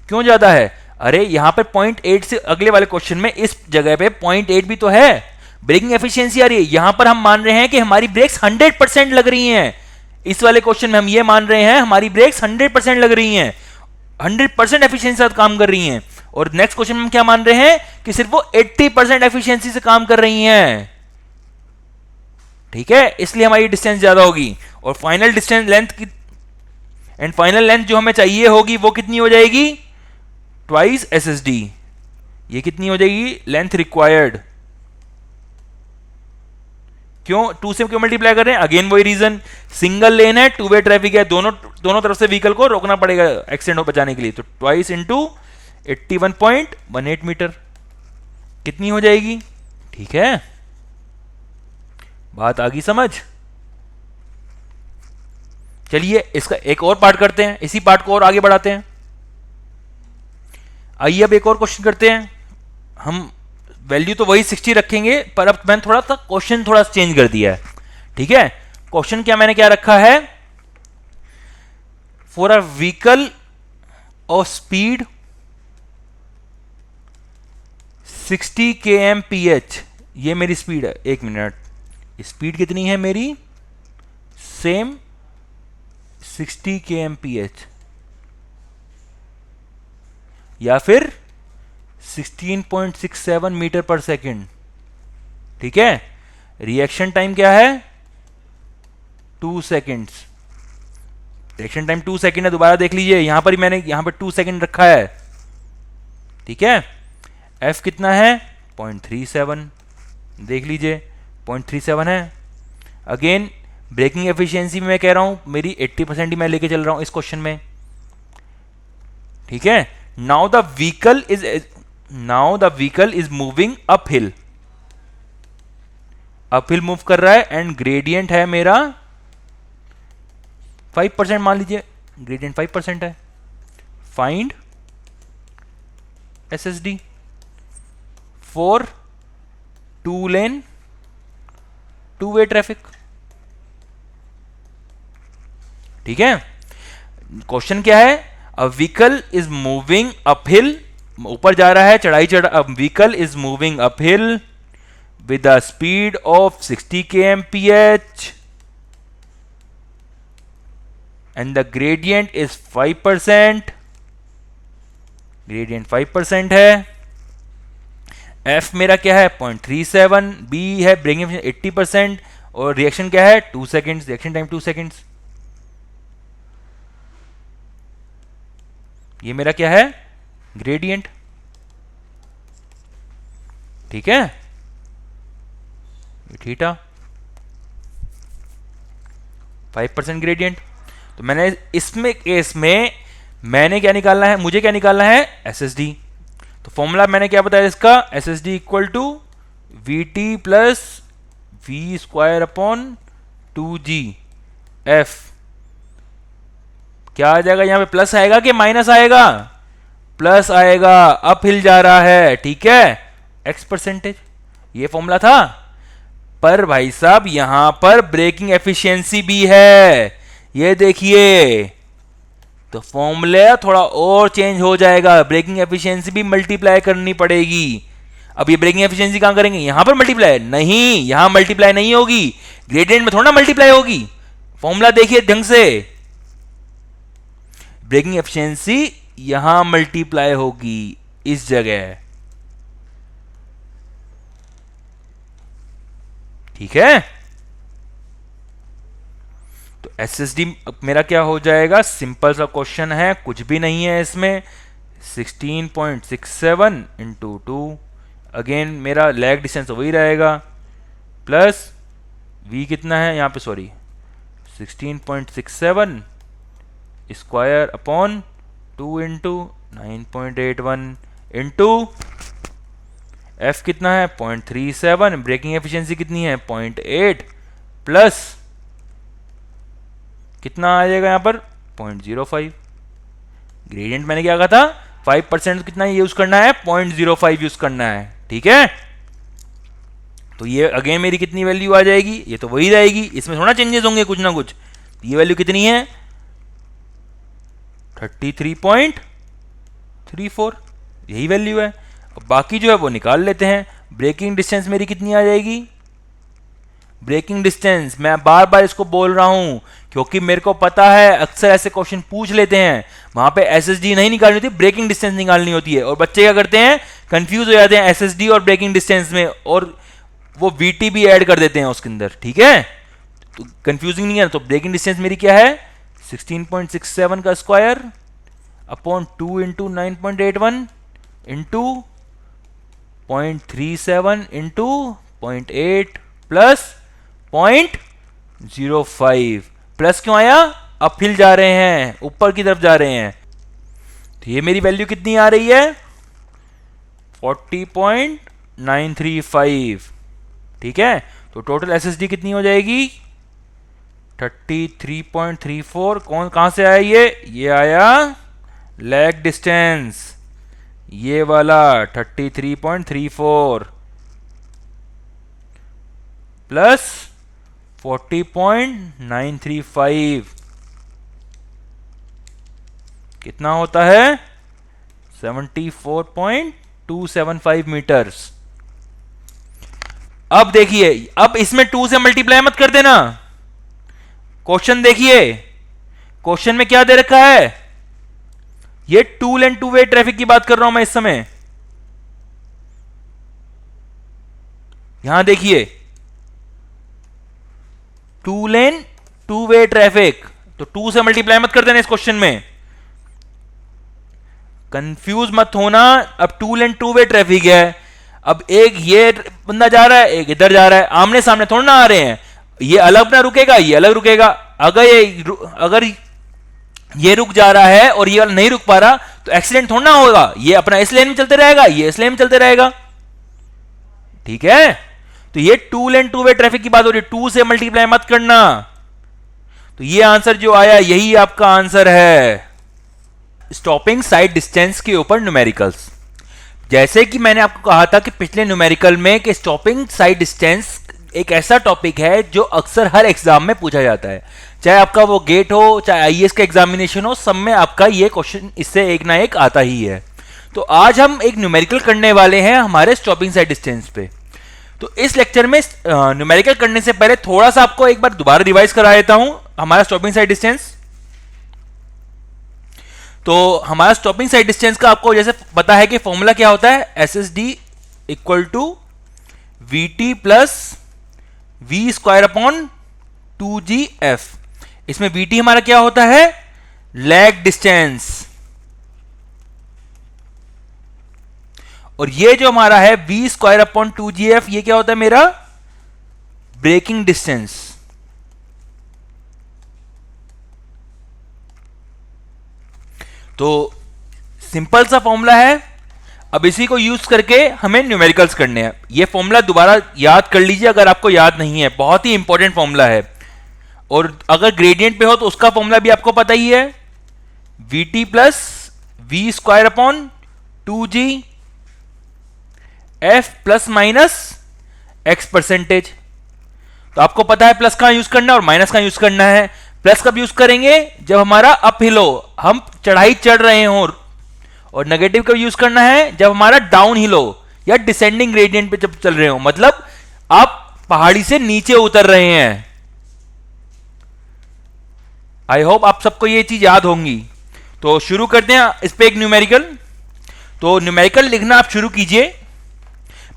A: क्यों ज्यादा है, अरे यहां पर 0.8 से अगले वाले क्वेश्चन में इस जगह पे 0.8 भी तो है, ब्रेकिंग एफिशिएंसी आ रही है। यहां पर हम मान रहे हैं कि हमारी ब्रेक्स 100% लग रही हैं, इस वाले क्वेश्चन में हम ये मान रहे हैं हमारी ब्रेक्स 100% लग रही हैं, 100% एफिशिएंसी से काम कर रही हैं। और नेक्स्ट क्वेश्चन में हम क्या मान रहे हैं कि सिर्फ वो 80% एफिशिएंसी से काम कर रही हैं। ठीक है, इसलिए हमारी डिस्टेंस ज्यादा होगी, और फाइनल डिस्टेंस लेंथ की एंड फाइनल लेंथ जो हमें चाहिए होगी वो कितनी हो जाएगी ट्वाइस एसएसडी। ये कितनी हो जाएगी लेंथ रिक्वायर्ड, क्यों 2 से क्यों मल्टीप्लाई कर रहे हैं, अगेन वही रीजन, सिंगल लेन है, टू वे ट्रैफिक है, दोनों तरफ से व्हीकल को रोकना पड़ेगा एक्सीडेंट हो बचाने के लिए, तो ट्वाइस इंटू 81.18 मीटर कितनी हो जाएगी। ठीक है, बात आ गई समझ। चलिए इसका एक और पार्ट करते हैं, इसी पार्ट को और आगे बढ़ाते हैं। आइए अब एक और क्वेश्चन करते हैं। हम वैल्यू तो वही 60 रखेंगे, पर अब मैंने थोड़ा सा क्वेश्चन थोड़ा चेंज कर दिया है। ठीक है, क्वेश्चन क्या मैंने क्या रखा है, for a vehicle of speed 60 kmph, ये मेरी स्पीड है, एक मिनट, स्पीड कितनी है मेरी सेम 60 kmph या फिर 16.67 मीटर पर सेकेंड। ठीक है, रिएक्शन टाइम क्या है 2 सेकेंड्स, रिएक्शन टाइम 2 सेकेंड है, दोबारा देख लीजिए यहां पर ही मैंने यहां पर 2 सेकेंड रखा है। ठीक है, एफ कितना है 0.37, देख लीजिए 0.37 है। अगेन ब्रेकिंग एफिशिएंसी में मैं कह रहा हूं मेरी 80% ही मैं लेके चल रहा हूं इस क्वेश्चन में। ठीक है, now the vehicle is moving up hill move कर रहा है, एंड ग्रेडियंट है मेरा 5%, मान लीजिए ग्रेडियंट 5% है। Find SSD for 2 lane 2 way traffic. ठीक है, क्वेश्चन क्या है, a vehicle is moving up hill ऊपर जा रहा है, चढ़ाई चढ़ा, vehicle is moving uphill with a speed of 60 kmph and the gradient is 5%, gradient 5% है। एफ मेरा क्या है 0.37, बी है ब्रेकिंग एफिशिएंसी 80% और रिएक्शन क्या है 2 सेकेंड्स, रिएक्शन टाइम 2 सेकेंड्स। ये मेरा क्या है ग्रेडियंट, ठीक है, ये थीटा 5% ग्रेडियंट। तो मैंने इसमें केस में मैंने क्या निकालना है, मुझे क्या निकालना है एसएसडी। तो फॉर्मूला मैंने क्या बताया इसका, SSD equal to we T plus we square upon 2g F. क्या आ जाएगा यहां पे, प्लस आएगा कि माइनस आएगा, प्लस आएगा, अप हिल जा रहा है, ठीक है, एक्स परसेंटेज, ये फॉर्मूला था। पर भाई साहब यहां पर ब्रेकिंग एफिशिएंसी भी है, ये देखिए, तो फॉर्मूला थोड़ा और चेंज हो जाएगा, ब्रेकिंग एफिशिएंसी भी मल्टीप्लाई करनी पड़ेगी। अब ये ब्रेकिंग एफिशिएंसी कहां करेंगे, यहां पर मल्टीप्लाई नहीं, यहां मल्टीप्लाई नहीं होगी, ग्रेडियंट में थोड़ा मल्टीप्लाई होगी। फॉर्मूला देखिए ढंग से, ब्रेकिंग एफिशिएंसी यहां मल्टीप्लाई होगी इस जगह, ठीक है। तो एसएसडी मेरा क्या हो जाएगा, सिंपल सा क्वेश्चन है, कुछ भी नहीं है इसमें, 16.67 इंटू 2, अगेन मेरा लैग डिस्टेंस वही रहेगा, प्लस वी कितना है यहाँ पे, sorry 16.67 square upon 2 into 9.81 into F कितना है 0.37, ब्रेकिंग एफिशिएंसी कितनी है 0.8, प्लस कितना आ जाएगा यहां पर 0.05, ग्रेडियंट मैंने क्या कहा था 5% कितना यूज करना है 0.05 यूज करना है, ठीक है। तो ये अगेन मेरी कितनी वैल्यू आ जाएगी, ये तो वही रहेगी, इसमें थोड़ा चेंजेस होंगे कुछ ना कुछ। ये वैल्यू कितनी है 33.34, यही वैल्यू है। बाकी जो है वो निकाल लेते हैं। ब्रेकिंग डिस्टेंस मेरी कितनी आ जाएगी, ब्रेकिंग डिस्टेंस, मैं बार बार इसको बोल रहा हूं क्योंकि मेरे को पता है अक्सर ऐसे क्वेश्चन पूछ लेते हैं, वहां पे एसएसडी नहीं निकालनी होती, ब्रेकिंग डिस्टेंस निकालनी होती है, और बच्चे क्या करते हैं कंफ्यूज हो जाते हैं एसएसडी और ब्रेकिंग डिस्टेंस में, और वो वीटी भी ऐड कर देते हैं उसके अंदर, ठीक है, तो कंफ्यूजिंग नहीं है। तो ब्रेकिंग डिस्टेंस मेरी क्या है 16.67 का square upon 2 into 9.81 into 0.37 into 0.8 plus 0.05, plus क्यों आया, अपहिल जा रहे हैं, ऊपर की तरफ जा रहे हैं। तो ये मेरी वैल्यू कितनी आ रही है 40.935, ठीक है। तो टोटल एसएसडी कितनी हो जाएगी 33.34, कौन कहां से आया ये आया लैग डिस्टेंस, ये वाला 33.34 प्लस 40.935 कितना होता है 74.275 मीटर्स। अब देखिए, अब इसमें 2 से मल्टीप्लाई मत कर देना, क्वेश्चन देखिए, क्वेश्चन में क्या दे रखा है, ये two lane two way traffic की बात कर रहा हूं मैं इस समय। यहां देखिए two lane two way traffic, तो 2 से मल्टीप्लाई मत कर देना इस क्वेश्चन में, कंफ्यूज मत होना। अब two lane two way traffic है, अब एक ये बंदा जा रहा है, एक इधर जा रहा है, आमने सामने थोड़ा ना आ रहे हैं, ये अलग अपना रुकेगा, ये अलग रुकेगा। अगर ये रुक जा रहा है और ये वाला नहीं रुक पा रहा तो एक्सीडेंट थोड़ा ना होगा, ये अपना इस लेन में चलते रहेगा, ये इस लेन में चलते रहेगा, ठीक है। तो ये two lane two way traffic की बात हो रही है, 2 से मल्टीप्लाई मत करना। तो ये आंसर जो आया यही आपका आंसर है। स्टॉपिंग साइड डिस्टेंस के ऊपर न्यूमेरिकल्स, जैसे कि मैंने आपको कहा था कि पिछले न्यूमेरिकल में कि स्टॉपिंग साइड डिस्टेंस एक ऐसा टॉपिक है जो अक्सर हर एग्जाम में पूछा जाता है, चाहे आपका वो गेट हो चाहे आईएएस का एग्जामिनेशन हो, सब में आपका ये क्वेश्चन इससे एक ना एक आता ही है। तो आज हम एक न्यूमेरिकल करने वाले हैं हमारे स्टॉपिंग साइड डिस्टेंस पे। तो इस लेक्चर में न्यूमेरिकल करने से पहले थोड़ा सा आपको एक बार दोबारा रिवाइज करा देता हूं हमारा स्टॉपिंग साइड डिस्टेंस। तो हमारा स्टॉपिंग साइड डिस्टेंस का आपको जैसे पता है कि फॉर्मूला क्या होता है, S S D equal to we T plus we square upon 2gf। इसमें वी टी हमारा क्या होता है, लैग डिस्टेंस, और ये जो हमारा है वी स्क्वायर अपॉन 2gf ये क्या होता है मेरा ब्रेकिंग डिस्टेंस। तो सिंपल सा फॉर्मूला है, अब इसी को यूज करके हमें न्यूमेरिकल्स करने हैं। ये फॉर्मूला दोबारा याद कर लीजिए अगर आपको याद नहीं है, बहुत ही इंपॉर्टेंट फॉर्मूला है। और अगर ग्रेडियंट पे हो तो उसका फॉर्मूला भी आपको पता ही है, we T plus we square upon 2g F plus minus x percentage. तो आपको पता है प्लस का यूज करना है और माइनस का यूज करना है। प्लस कब यूज करेंगे, जब हमारा अप हिल हो, हम चढ़ाई चढ़ रहे हो, और नेगेटिव कब यूज करना है, जब हमारा डाउन हिल हो या डिसेंडिंग ग्रेडियंट पे जब चल रहे हो, मतलब आप पहाड़ी से नीचे उतर रहे हैं। आई होप आप सबको ये चीज याद होंगी। तो शुरू करते हैं इस पे एक न्यूमेरिकल। तो न्यूमेरिकल लिखना आप शुरू कीजिए,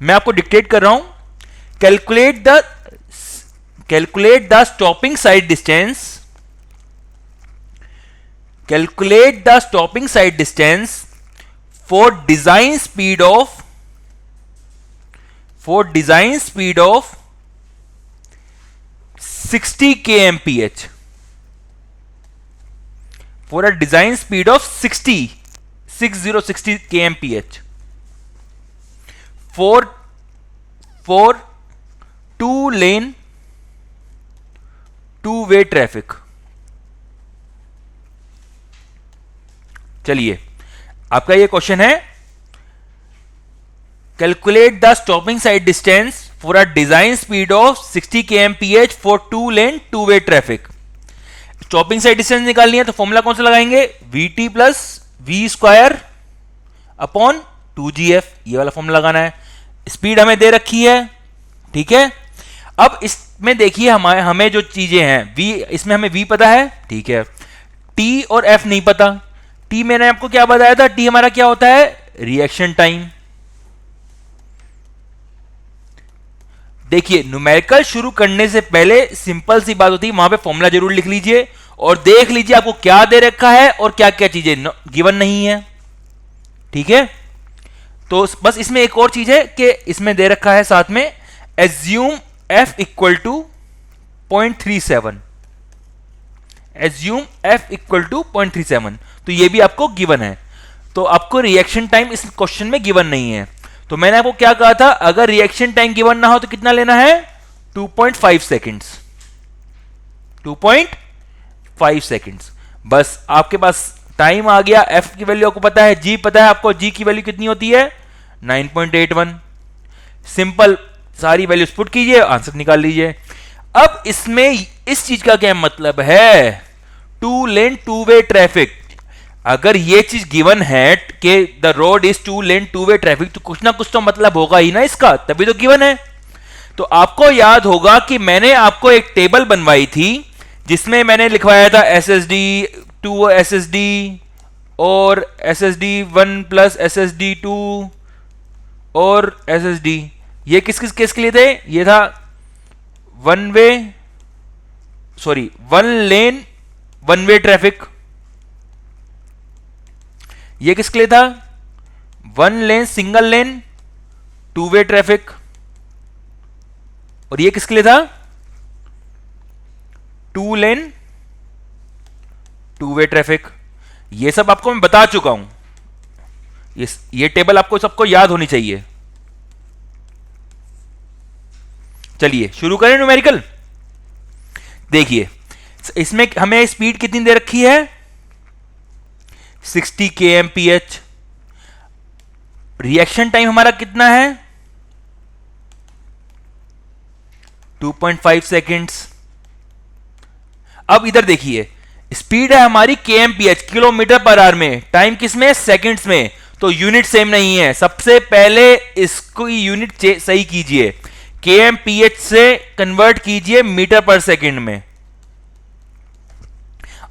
A: मैं आपको डिक्टेट कर रहा हूं। Calculate the stopping sight distance, calculate the stopping sight distance for design speed of 60 kmph, for a design speed of 60 kmph for 2-lane 2-way traffic. चलिए आपका ये क्वेश्चन है, calculate the stopping sight distance for a design speed of 60 kmph for 2-lane 2-way traffic. Stopping sight distance निकालनी है तो formula कौन सा लगाएंगे, we T plus we square upon 2gf, ये वाला फॉर्मूला लगाना है। स्पीड हमें दे रखी है, ठीक है। अब इसमें देखिए हमें जो चीजें हैं, v, इसमें हमें v पता है, ठीक है, t और f नहीं पता। t मैंने आपको क्या बताया था, t हमारा क्या होता है, रिएक्शन टाइम। देखिए न्यूमेरिकल शुरू करने से पहले सिंपल सी बात होती है, वहां पे फॉर्मूला जरूर लिख लीजिए और देख लीजिए आपको क्या दे रखा है और क्या क्या चीजें गिवन नहीं है, ठीक है। तो बस इसमें एक और चीज है कि इसमें दे रखा है साथ में assume f equal to 0.37, assume f equal to 0.37, तो ये भी आपको गिवन है। तो आपको रिएक्शन टाइम इस क्वेश्चन में गिवन नहीं है। तो मैंने आपको क्या कहा था, अगर रिएक्शन टाइम गिवन ना हो तो कितना लेना है, 2.5 सेकेंड्स, 2.5 सेकेंड्स। बस आपके पास टाइम आ गया, f की वैल्यू आपको पता है, g पता है आपको, g की वैल्यू कितनी होती है 9.81। सिंपल सारी वैल्यूज पुट कीजिए, आंसर निकाल लीजिए। अब इसमें इस चीज का क्या मतलब है, 2-lane 2-way ट्रैफिक। अगर ये चीज गिवन है कि the road is 2-lane 2-way traffic, तो कुछ ना कुछ तो मतलब होगा ही ना इसका, तभी तो गिवन है। तो आपको याद होगा कि मैंने आपको एक टेबल बनवाई थी जिसमें मैंने लिखवाया था SSD 2 SSD और SSD 1 प्लस SSD 2 और SSD। ये किस किस केस के लिए थे, ये था 1-lane 1-way ट्रैफिक। ये किसके लिए था, 1-lane single lane 2-way traffic. और ये किसके लिए था, 2-lane 2-way ट्रैफिक। ये सब आपको मैं बता चुका हूं, ये टेबल आपको सबको याद होनी चाहिए। चलिए शुरू करें न्यूमेरिकल। देखिए इसमें हमें स्पीड कितनी दे रखी है, 60 kmph। रिएक्शन टाइम हमारा कितना है, 2.5 सेकेंड्स। अब इधर देखिए स्पीड है हमारी kmph, किलोमीटर पर आवर में, टाइम किसमें, सेकंड्स में। तो यूनिट सेम नहीं है। सबसे पहले इसको यूनिट सही कीजिए, kmph से कन्वर्ट कीजिए मीटर पर सेकंड में।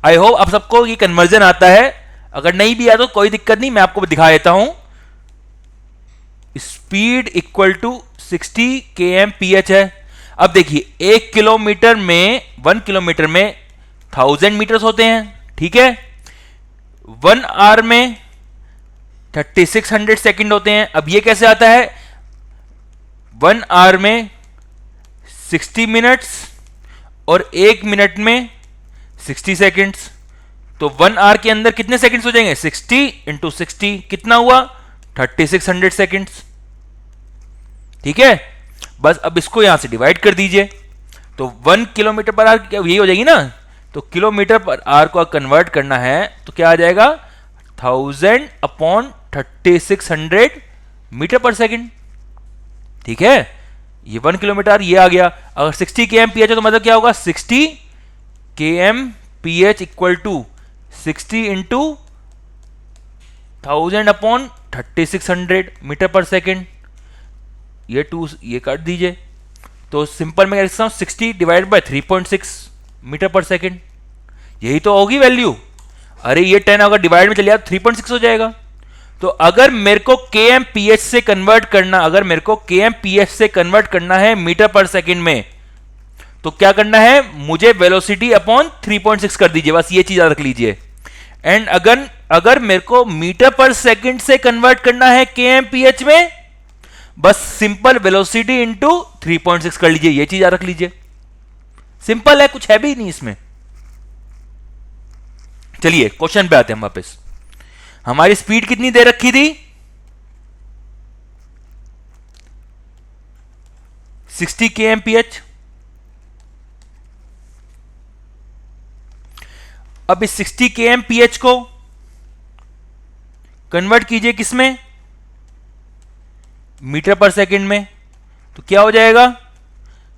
A: आई होप आप सबको ये कन्वर्जन आता है, अगर नहीं भी आया तो कोई दिक्कत नहीं, मैं आपको दिखा देता हूं। स्पीड इक्वल टू 60 kmph है। अब देखिए 1 किलोमीटर में 1 किलोमीटर में 1000 मीटर्स होते हैं, ठीक है। 1 आवर में 3600 सेकंड होते हैं। अब ये कैसे आता है, 1 आवर में 60 मिनट्स और 1 मिनट में 60 सेकंड्स। तो 1 आवर के अंदर कितने सेकंड्स हो जाएंगे, 60 इंटू 60 कितना हुआ, 3600 सेकंड्स, ठीक है। बस अब इसको यहां से डिवाइड कर दीजिए, तो 1 किलोमीटर पर आवर यही हो जाएगी ना। तो किलोमीटर पर आवर को कन्वर्ट करना है तो क्या आ जाएगा, 1000 अपॉन 3600 मीटर पर सेकंड, ठीक है। ये 1 किलोमीटर ये आ गया। अगर 60 kmph है तो मतलब क्या होगा, 60 kmph equal to 60 into 1000 upon 3600 metre पर सेकंड। ये 2 ये काट दीजिए, तो सिंपल में लिख सकता हूं 60 डिवाइड बाय 3.6 मीटर पर सेकंड, यही तो होगी वैल्यू। अरे ये 10 अगर डिवाइड में चले जाए तो 3.6 हो जाएगा। तो अगर मेरे को kmph से कन्वर्ट करना, अगर मेरे को kmph से कन्वर्ट करना है मीटर पर सेकंड में, तो क्या करना है, मुझे वेलोसिटी अपॉन 3.6 कर दीजिए, बस ये चीज याद रख लीजिए। एंड अगर मेरे को मीटर पर सेकंड से कन्वर्ट करना है kmph में, बस सिंपल वेलोसिटी इंटू 3.6 कर लीजिए, ये चीज याद रख लीजिए। सिंपल है, कुछ है भी नहीं इसमें। चलिए क्वेश्चन पे आते हैं हम वापस। हमारी स्पीड कितनी दे रखी थी, 60 kmph। अब इस 60 kmph को कन्वर्ट कीजिए किसमें, मीटर पर सेकंड में। तो क्या हो जाएगा,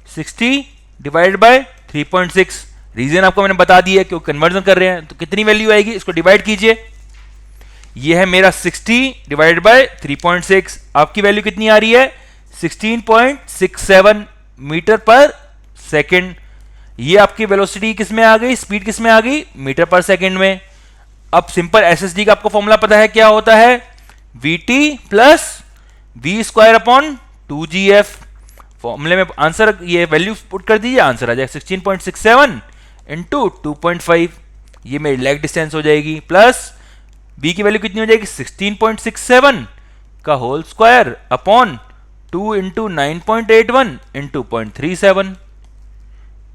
A: 60 डिवाइड बाय 3.6। रीजन आपको मैंने बता दिया क्यों कन्वर्जन कर रहे हैं। तो कितनी वैल्यू आएगी, इसको डिवाइड कीजिए। ये है मेरा 60 डिवाइड बाय 3.6, आपकी वैल्यू कितनी आ रही है, 16.67 मीटर पर सेकंड। ये आपकी वेलोसिटी किस में आ गई, स्पीड किस में आ गई, मीटर पर सेकंड में। अब सिंपल एसएसडी का आपको फॉर्मूला पता है, क्या होता है, vt plus we square upon 2gf। फॉर्मूले में आंसर ये वैल्यू पुट कर दीजिए, आंसर आ जाएगा 16.67 इंटू 2.5, ये मेरी लेग डिस्टेंस हो जाएगी। प्लस v की वैल्यू कितनी हो जाएगी, 16.67 का whole square upon 2 into 9.81 into 0.37,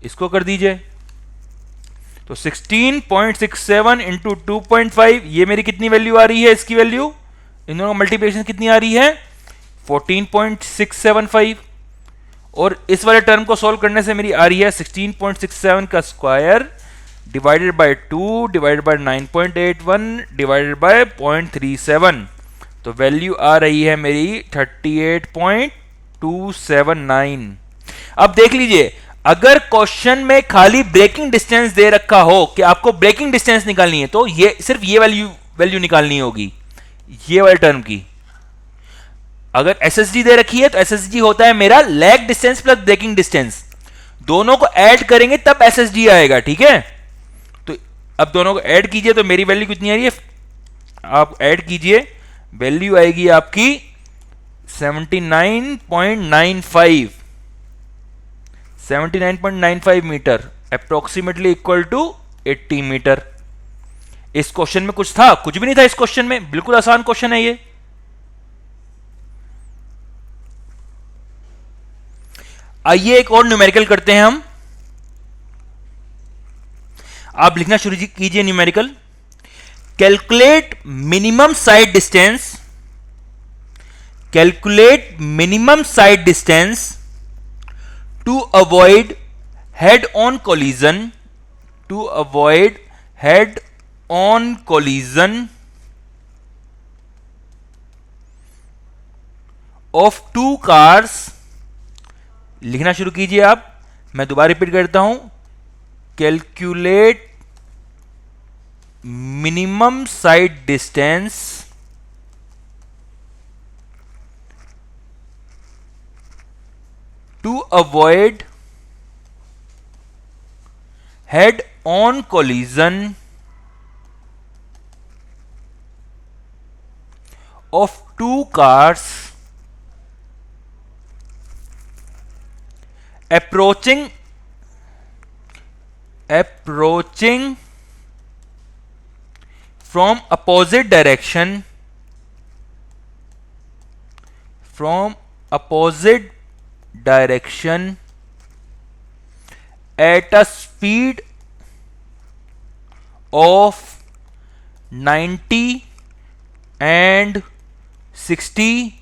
A: इसको कर दीजिए। तो 16.67 इंटू 2.5, ये मेरी कितनी वैल्यू आ रही है, इसकी वैल्यू इन दोनों का मल्टीप्लिकेशन कितनी आ रही है, 14.675। और इस वाले टर्म को सॉल्व करने से मेरी आ रही है 16.67 का square divided by 2 divided by 9.81 divided bye 0.37। तो वैल्यू आ रही है मेरी 38.279। अब देख लीजिए, अगर क्वेश्चन में खाली ब्रेकिंग डिस्टेंस दे रखा हो कि आपको ब्रेकिंग डिस्टेंस निकालनी है, तो ये सिर्फ ये वैल्यू निकालनी होगी, ये वाले टर्म की। अगर एसएसजी दे रखी है तो एसएसजी होता है मेरा lag distance plus braking distance, दोनों को ऐड करेंगे तब एसएसजी आएगा, ठीक है। तो अब दोनों को ऐड कीजिए तो मेरी वैल्यू कितनी आ रही है, आप ऐड कीजिए, वैल्यू आएगी आपकी 79.95 metre, approximately equal to 80 metre. इस क्वेश्चन में कुछ था, कुछ भी नहीं था इस क्वेश्चन में, बिल्कुल आसान क्वेश्चन है ये। आइए एक और न्यूमेरिकल करते हैं हम। आप लिखना शुरू कीजिए numerical. Calculate minimum sight distance, calculate minimum sight distance to avoid head-on collision, to avoid head-on collision of two cars। लिखना शुरू कीजिए आप, मैं दोबारा रिपीट करता हूं, calculate minimum sight distance to avoid head-on collision of two cars approaching from opposite direction at a speed of 90 and 60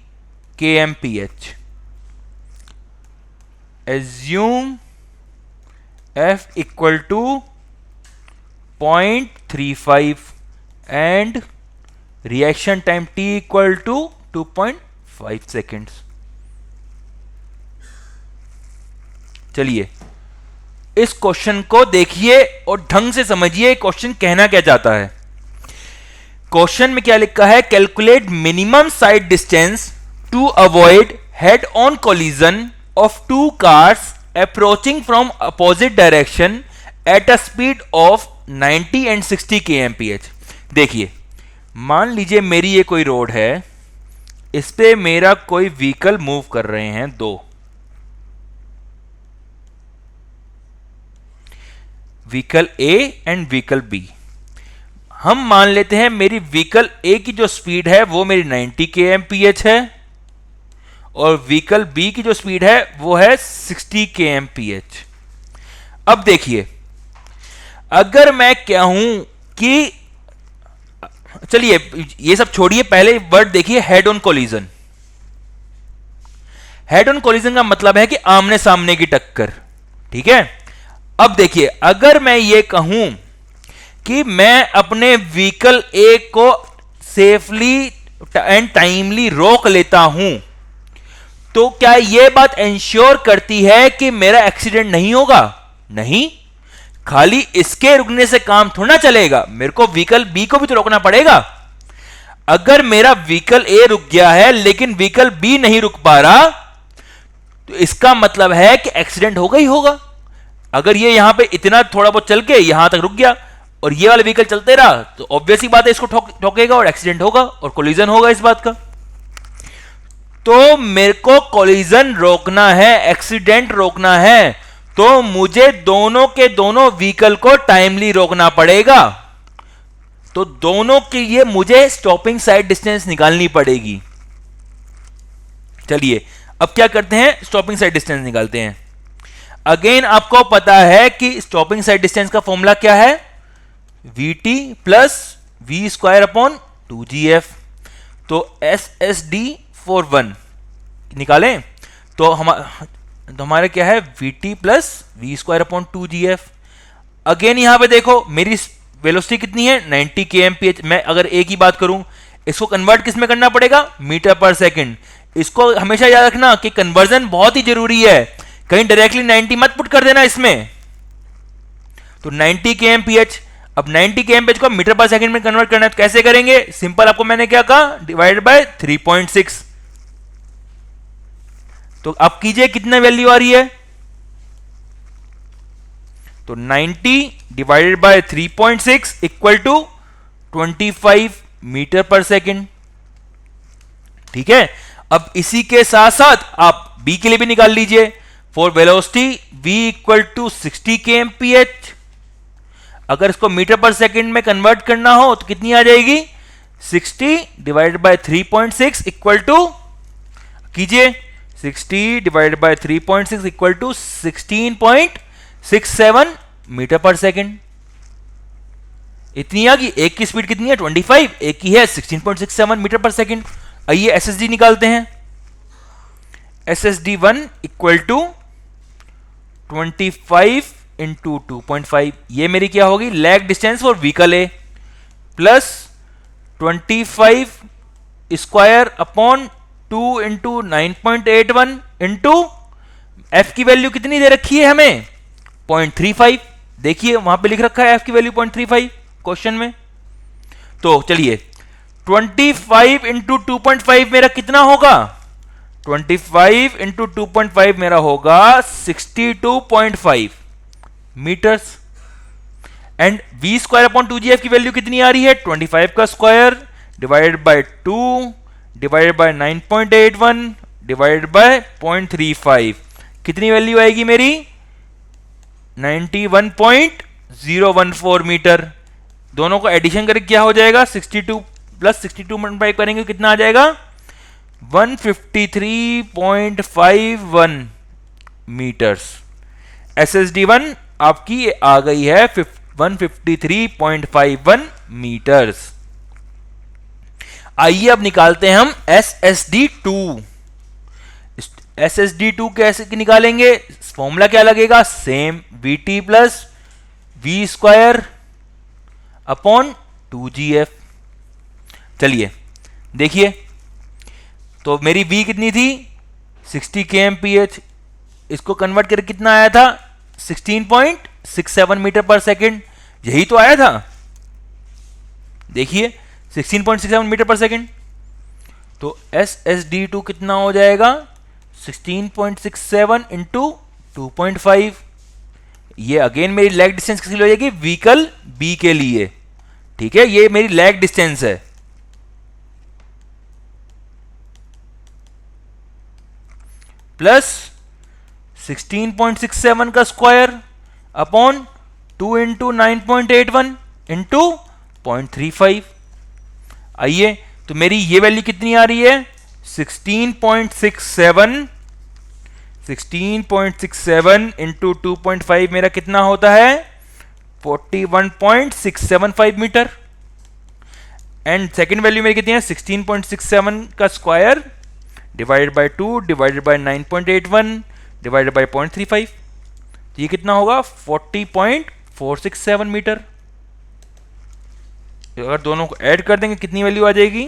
A: kmph. Assume f equal to 0.35 and reaction time t equal to 2.5 seconds. चलिए इस question को देखिए और ढंग से समझिए question कहना क्या चाहता है. क्वेश्चन में क्या लिखा है? Calculate minimum sight distance to avoid head on collision of two cars approaching from opposite direction at a speed of 90 and 60 kmph. देखिए, मान लीजिए मेरी ये कोई रोड है, इस पे मेरा कोई व्हीकल मूव कर रहे हैं दो. Vehicle A and vehicle B. हम मान लेते हैं मेरी व्हीकल A की जो स्पीड है वो मेरी 90 kmph है और व्हीकल बी की जो स्पीड है वो है 60 kmph. अब देखिए, अगर मैं कहूं कि चलिए ये सब छोड़िए, पहले वर्ड देखिए head on collision. Head on collision का मतलब है कि आमने सामने की टक्कर. ठीक है. अब देखिए, अगर मैं ये कहूं कि मैं अपने व्हीकल ए को सेफली एंड टाइमली रोक लेता हूं, तो क्या यह बात इंश्योर करती है कि मेरा एक्सीडेंट नहीं होगा? नहीं. खाली इसके रुकने से काम थोड़ा चलेगा, मेरे को व्हीकल बी को भी तो रोकना पड़ेगा. अगर मेरा व्हीकल ए रुक गया है लेकिन व्हीकल बी नहीं रुक पा रहा, तो इसका मतलब है कि एक्सीडेंट होगा ही होगा. अगर ये यहां पे इतना थोड़ा बहुत चल के यहां तक रुक गया और ये वाला व्हीकल चलते रहा, तो ऑब्वियस ही बात है इसको ठोकेगा और एक्सीडेंट होगा और कोलिजन होगा इस बात का. तो मेरे को कोलिजन रोकना है, एक्सीडेंट रोकना है, तो मुझे दोनों के दोनों व्हीकल को टाइमली रोकना पड़ेगा. तो दोनों के लिए मुझे स्टॉपिंग साइड डिस्टेंस निकालनी पड़ेगी. चलिए अब क्या करते हैं, स्टॉपिंग साइड डिस्टेंस निकालते हैं. अगेन आपको पता है कि स्टॉपिंग साइड डिस्टेंस का फॉर्मूला क्या है? Vt plus we square upon 2gf. तो SSD फॉर 1 निकालें तो हमारे क्या है? Vt plus we square upon 2gf. Again यहां पे देखो मेरी वेलोसिटी कितनी है? 90 kmph. मैं अगर a की बात करूं, इसको कन्वर्ट किस में करना पड़ेगा? मीटर पर सेकंड. इसको हमेशा याद रखना कि कन्वर्जन बहुत ही जरूरी है, कहीं डायरेक्टली 90 मत पुट कर देना इसमें. तो 90 kmph. अब 90 kmph को मीटर पर सेकंड में कन्वर्ट करना है तो कैसे करेंगे? सिंपल, आपको मैंने क्या कहा? Divided by 3.6. तो अब कीजिए कितना वैल्यू आ रही है? तो 90 divided by 3.6 equal to 25 metre पर सेकंड. ठीक है. अब इसी के साथ साथ आप b के लिए भी निकाल लीजिए. For velocity v equal to 60 kmph. अगर इसको मीटर पर सेकंड में कन्वर्ट करना हो तो कितनी आ जाएगी? 60 डिवाइडेड बाय 3.6 इक्वल टू, कीजिए, 60 divided by 3.6 equal to 16.67 metre पर सेकंड. इतनी आ गई. एक की स्पीड कितनी है? 25. एक की है 16.67 मीटर पर सेकंड. आइए एसएसडी निकालते हैं. SSD1 equal to 25 into 2.5. ये मेरी क्या होगी? Lag distance for vehicle A plus 25 square upon 2 into 9.81 into F की वैल्यू कितनी दे रखी है हमें? 0.35. देखिए वहां पे लिख रखा है एफ की वैल्यू 0.35 क्वेश्चन में. तो चलिए 25 इंटू 2.5 मेरा कितना होगा? 25 इंटू 2.5 मेरा होगा 62.5 metres. And v square upon 2gf की वैल्यू कितनी आ रही है? 25 का square divided by 2 divided by 9.81 divided by 0.35, कितनी वैल्यू आएगी मेरी? 91.014 मीटर। दोनों को एडिशन करके क्या हो जाएगा? 62 प्लस 62.5 करेंगे कितना आ जाएगा? 153.51 मीटर्स। SSD1 आपकी आ गई है 153.51 मीटर्स। आइए अब निकालते हैं हम SSD2। SSD2 कैसे निकालेंगे? फॉर्मूला क्या लगेगा? Same, VT plus V square upon 2GF। चलिए देखिए, तो मेरी V कितनी थी? 60 kmph। इसको कन्वर्ट करके कितना आया था? 16.67 मीटर पर सेकेंड। यही तो आया था, देखिए 16.67 मीटर पर सेकेंड। तो SSD2 कितना हो जाएगा? 16.67 इंटू 2.5। ये अगेन मेरी लैग डिस्टेंस किसके लिए हो जाएगी? व्हीकल बी के लिए। ठीक है, ये मेरी लैग डिस्टेंस है। प्लस 16.67 का स्क्वायर अपॉन 2 इंटू 9.81 इंटू 0.35। आइए, तो मेरी ये वैल्यू कितनी आ रही है? 16.67 इंटू 2.5 मेरा कितना होता है? 41.675 मीटर। एंड सेकेंड वैल्यू मेरी कितनी है? 16.67 का square divided by 2 divided by 9.81 divided by 0.35। ये कितना होगा? 40.467 मीटर। अगर दोनों को ऐड कर देंगे कितनी वैल्यू आ जाएगी?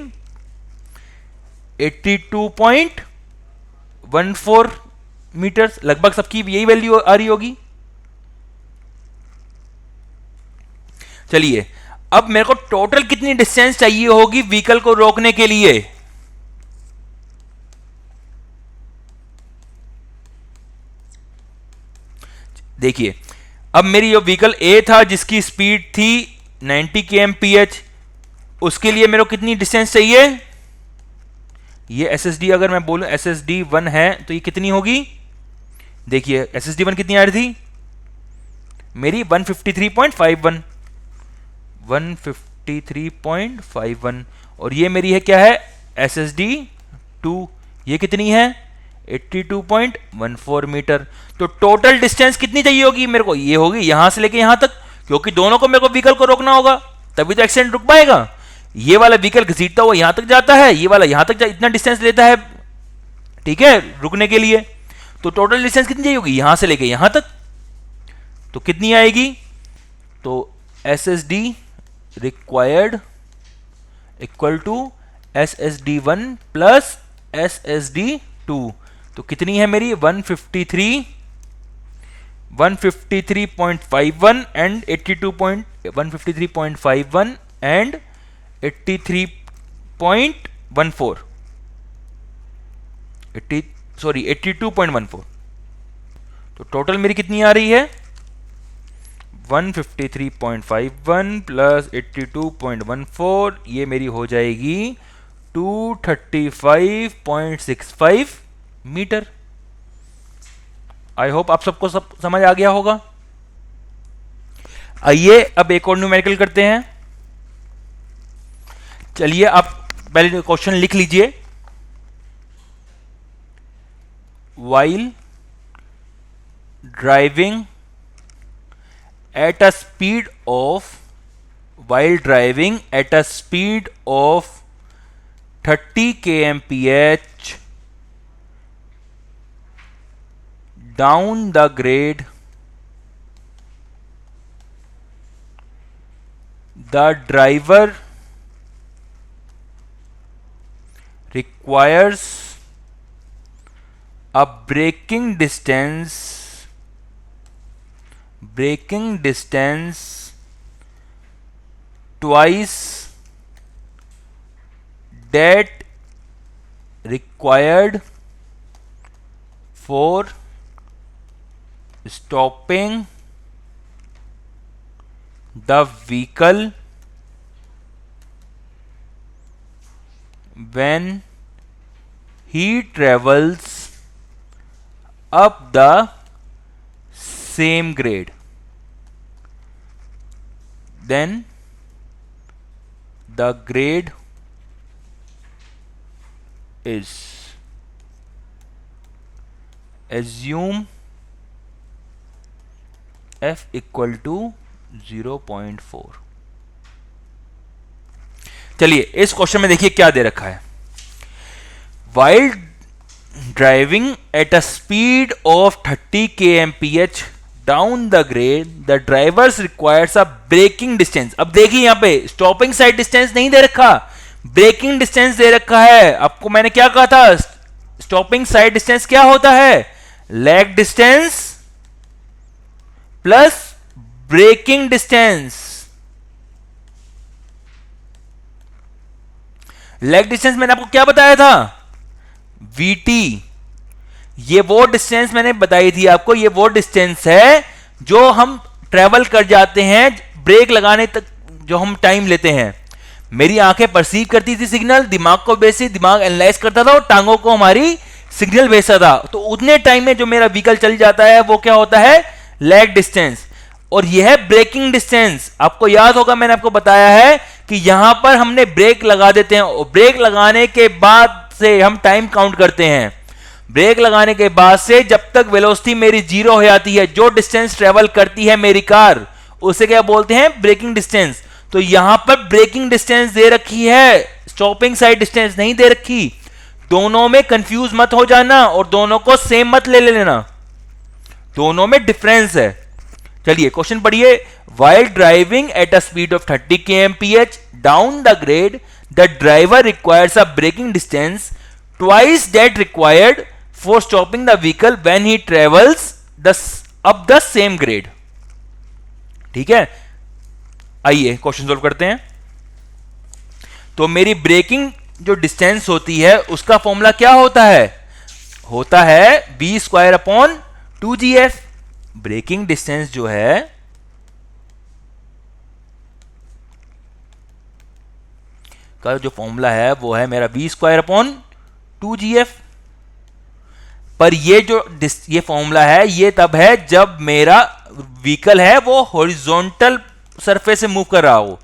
A: 82.14 मीटर। लगभग सबकी यही वैल्यू आ रही होगी। चलिए, अब मेरे को टोटल कितनी डिस्टेंस चाहिए होगी व्हीकल को रोकने के लिए? देखिए, अब मेरी जो व्हीकल ए था जिसकी स्पीड थी 90 kmph, उसके लिए मेरे को कितनी डिस्टेंस चाहिए? ये SSD अगर मैं बोलूं SSD1 है तो ये कितनी होगी? देखिए SSD1 कितनी आ रही थी मेरी? 153.51 153.51। और ये मेरी है क्या है? SSD2। ये कितनी है? 82.14 मीटर। तो टोटल डिस्टेंस कितनी चाहिए होगी मेरे को? ये होगी यहां से लेके यहां तक, क्योंकि दोनों को मेरे को व्हीकल को रोकना होगा, तभी तो एक्सीडेंट रुक पाएगा। ये वाला व्हीकल घसीटता हुआ यहां तक जाता है, ये वाला यहां तक इतना डिस्टेंस लेता है, ठीक है, रुकने के लिए। तो टोटल डिस्टेंस कितनी चाहिए होगी यहां से लेके यहां तक? तो कितनी आएगी? तो SSD required equal to SSD1 plus SSD2। तो कितनी है मेरी? 153.51 एंड 153.51 एंड 83.14 82.14। तो टोटल मेरी कितनी आ रही है? 153.51 प्लस 82.14, ये मेरी हो जाएगी 235.65 मीटर। आई होप आप सबको सब समझ आ गया होगा। आइए अब एक और न्यूमेरिकल करते हैं। चलिए आप पहले क्वेश्चन लिख लीजिए। while driving at a speed of 30 kmph down the grade, the driver requires a braking distance twice that required for stopping the vehicle when he travels up the same grade, then the grade is, assume f equal to 0.4। चलिए इस question में देखिए क्या दे रखा है। While driving at a speed of 30 kmph down the grade, the drivers requires a braking distance। अब देखिए यहां पे स्टॉपिंग साइड डिस्टेंस नहीं दे रखा, ब्रेकिंग डिस्टेंस दे रखा है। आपको मैंने क्या कहा था, स्टॉपिंग साइड डिस्टेंस क्या होता है, lag distance plus braking distance. Lag distance मैंने आपको क्या बताया था, VT। ये वो डिस्टेंस मैंने बताई थी आपको, ये वो डिस्टेंस है जो हम ट्रेवल कर जाते हैं ब्रेक लगाने तक, जो हम टाइम लेते हैं। मेरी आंखें परसीव करती थी सिग्नल, दिमाग को बेसिक दिमाग एनालाइज करता था और टांगों को हमारी सिग्नल भेजता था। तो उतने टाइम में जो मेरा व्हीकल चल जाता है वो क्या होता है, लैग डिस्टेंस। और यह है ब्रेकिंग डिस्टेंस। आपको याद होगा मैंने आपको बताया है कि यहां पर हमने ब्रेक लगा देते हैं और ब्रेक लगाने के बाद से हम टाइम काउंट करते हैं। ब्रेक लगाने के बाद से जब तक वेलोसिटी मेरी 0 हो जाती है, जो डिस्टेंस ट्रेवल करती है मेरी कार, उसे क्या बोलते हैं, ब्रेकिंग डिस्टेंस। तो यहां पर ब्रेकिंग डिस्टेंस दे रखी है, स्टॉपिंग साइड डिस्टेंस नहीं दे रखी। दोनों में कंफ्यूज मत हो जाना और दोनों को सेम मत ले लेना, दोनों में डिफरेंस है। चलिए क्वेश्चन पढ़िए। While driving at a speed of 30 kmph down the grade, the driver requires a braking distance twice that required for stopping the vehicle when he travels up the same grade। ठीक है, आइए question solve करते हैं। तो मेरी breaking जो distance होती है उसका फॉर्मूला क्या होता है, v²/2gf। ब्रेकिंग डिस्टेंस जो है का जो फॉर्मूला है वो है मेरा v²/2gf। पर ये फॉर्मूला है ये तब है जब मेरा व्हीकल है वो हॉरिजॉन्टल सरफेस से मूव कर रहा हो।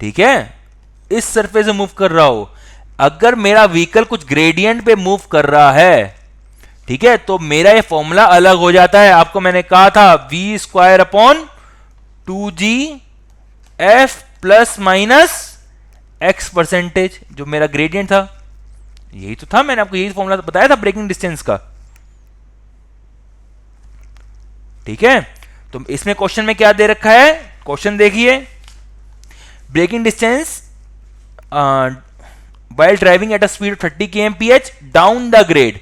A: ठीक है, इस सरफेस से मूव कर रहा हो। अगर मेरा व्हीकल कुछ ग्रेडियंट पे मूव कर रहा है, ठीक है, तो मेरा ये फॉर्मूला अलग हो जाता है। आपको मैंने कहा था v²/2gf plus minus x percentage, जो मेरा ग्रेडियंट था, यही तो था, मैंने आपको यही फॉर्मूला बताया था ब्रेकिंग डिस्टेंस का। ठीक है, तो इसमें क्वेश्चन में क्या दे रखा है, क्वेश्चन देखिए। Braking distance while driving at a speed of 30 kmph down the grade,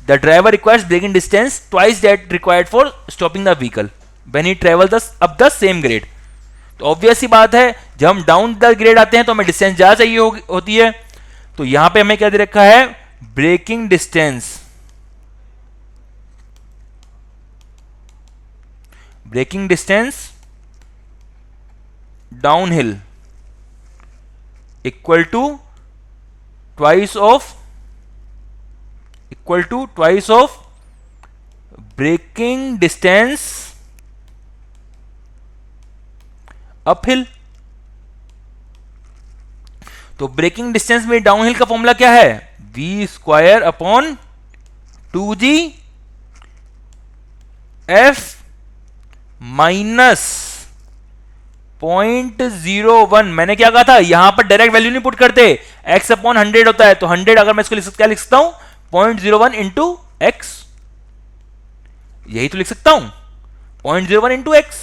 A: the driver requires braking distance twice that required for stopping the vehicle when he travels up the same grade। तो obvious सी बात है, जब हम down the grade आते हैं तो हमें distance ज्यादा चाहिए होती है। तो यहां पे हमें क्या दे रखा है, braking distance, braking distance downhill equal to twice of braking distance uphill. तो ब्रेकिंग डिस्टेंस में डाउनहिल का फॉर्मूला क्या है, v²/2gf माइनस 0.01। मैंने क्या कहा था, यहां पर डायरेक्ट वैल्यू नहीं पुट करते, x/100 होता है। तो 100 अगर मैं इसको क्या लिख सकता हूं, 0.01 इंटू एक्स, यही तो लिख सकता हूं, 0.01 इंटू एक्स।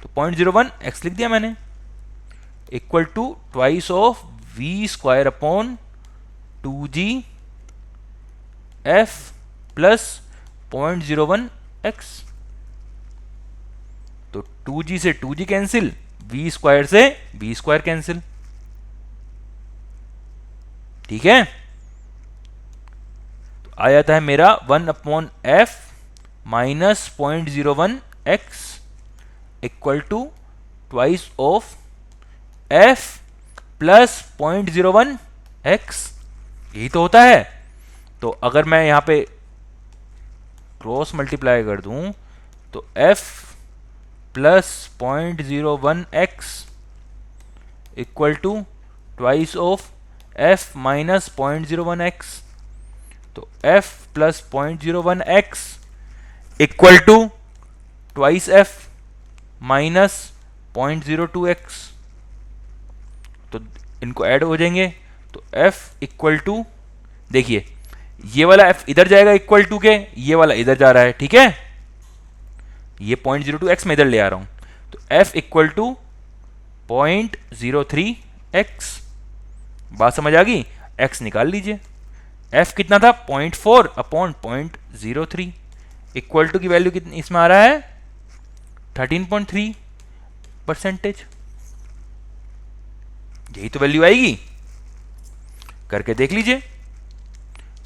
A: तो 0.01 x लिख दिया मैंने, equal to twice of v²/2gf plus 0.01 x। तो 2g से 2g कैंसिल, v² से v² कैंसिल। ठीक है, तो आ जाता है मेरा 1/f minus 0.01x equal to twice of f plus 0.01x। यही तो होता है। तो अगर मैं यहां पे क्रॉस मल्टीप्लाई कर दूं तो f plus 0.01x equal to twice of f minus 0.01x। तो f plus 0.01x equal to twice f minus 0.02x। तो इनको ऐड हो जाएंगे तो f इक्वल टू, देखिए ये वाला f इधर जाएगा इक्वल टू के, ये वाला इधर जा रहा है, ठीक है, ये 0.02x मैं इधर ले आ रहा हूं, तो f इक्वल टू 0.03x। बात समझ आ गई? x निकाल लीजिए, f कितना था 0.4 अपॉन 0.03 इक्वल टू की वैल्यू कितनी इसमें आ रहा है 13.3%। यही तो वैल्यू आएगी, करके देख लीजिए।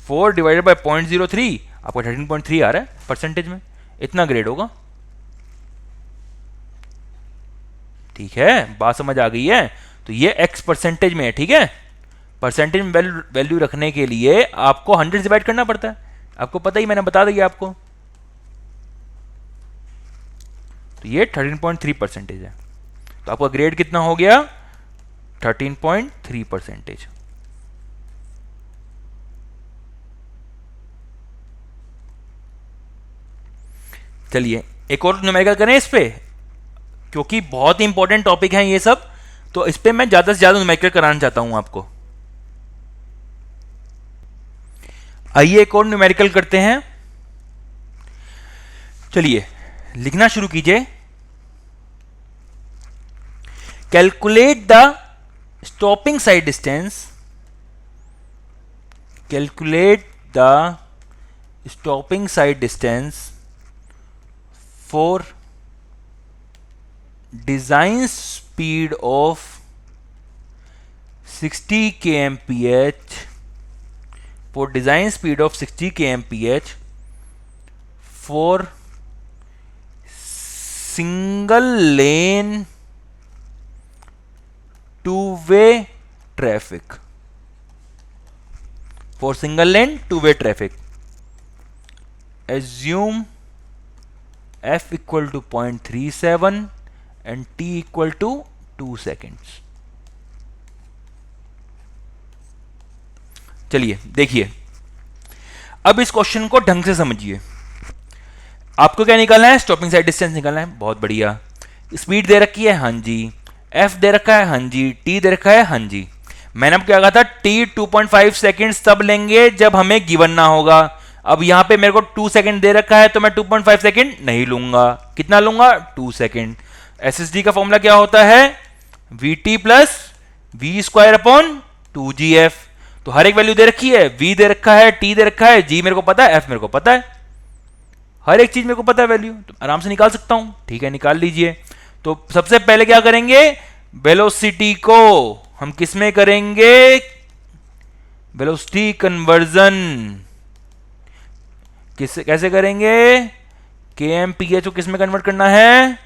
A: 4 डिवाइडेड बाय 0.03 आपको 13.3 आ रहा है परसेंटेज में, इतना ग्रेड होगा। ठीक है, बात समझ आ गई है? तो ये x परसेंटेज में है, ठीक है। परसेंटेज में वैल्यू रखने के लिए आपको 100 डिवाइड करना पड़ता है, आपको पता ही, मैंने बता दिया आपको। तो ये 13.3% है, तो आपका ग्रेड कितना हो गया 13.3%। चलिए एक और न्यूमेरिकल करें इस पे, क्योंकि बहुत ही इंपॉर्टेंट टॉपिक है ये सब, तो इस पे मैं ज्यादा से ज्यादा न्यूमेरिकल कराना चाहता हूं आपको। आइए एक और न्यूमेरिकल करते हैं। चलिए लिखना शुरू कीजिए। Calculate the stopping sight distance, calculate the stopping sight distance for design speed of 60 kmph, for design speed of 60 kmph for single lane two-way traffic, for single lane two-way traffic, assume f equal to 0.37 and t equal to 2 seconds। चलिए देखिए, अब इस question को ढंग से समझिए। आपको क्या निकालना है? स्टॉपिंग साइड डिस्टेंस निकालना है। बहुत बढ़िया। स्पीड दे रखी है, हाँ जी। f दे रखा है, हाँ जी। t दे रखा है, हाँ जी। मैंने अब क्या कहा था, t 2.5 सेकेंड्स तब लेंगे जब हमें गिवन ना होगा। अब यहां पे मेरे को 2 सेकंड दे रखा है, तो मैं 2.5 सेकंड नहीं लूंगा। कितना लूंगा? 2 सेकंड। एसएसडी का फॉर्मूला क्या होता है? vt plus we square upon 2gf। तो हर एक वैल्यू दे रखी है, v दे रखा है, t दे रखा है, g मेरे को पता है, f मेरे को पता है, हर एक चीज मेरे को पता है वैल्यू, तो आराम से निकाल सकता हूं। ठीक है, निकाल लीजिए। तो सबसे पहले क्या करेंगे, वेलोसिटी को हम किस में करेंगे? वेलोसिटी कन्वर्जन कैसे करेंगे? kmph को किस में कन्वर्ट करना है?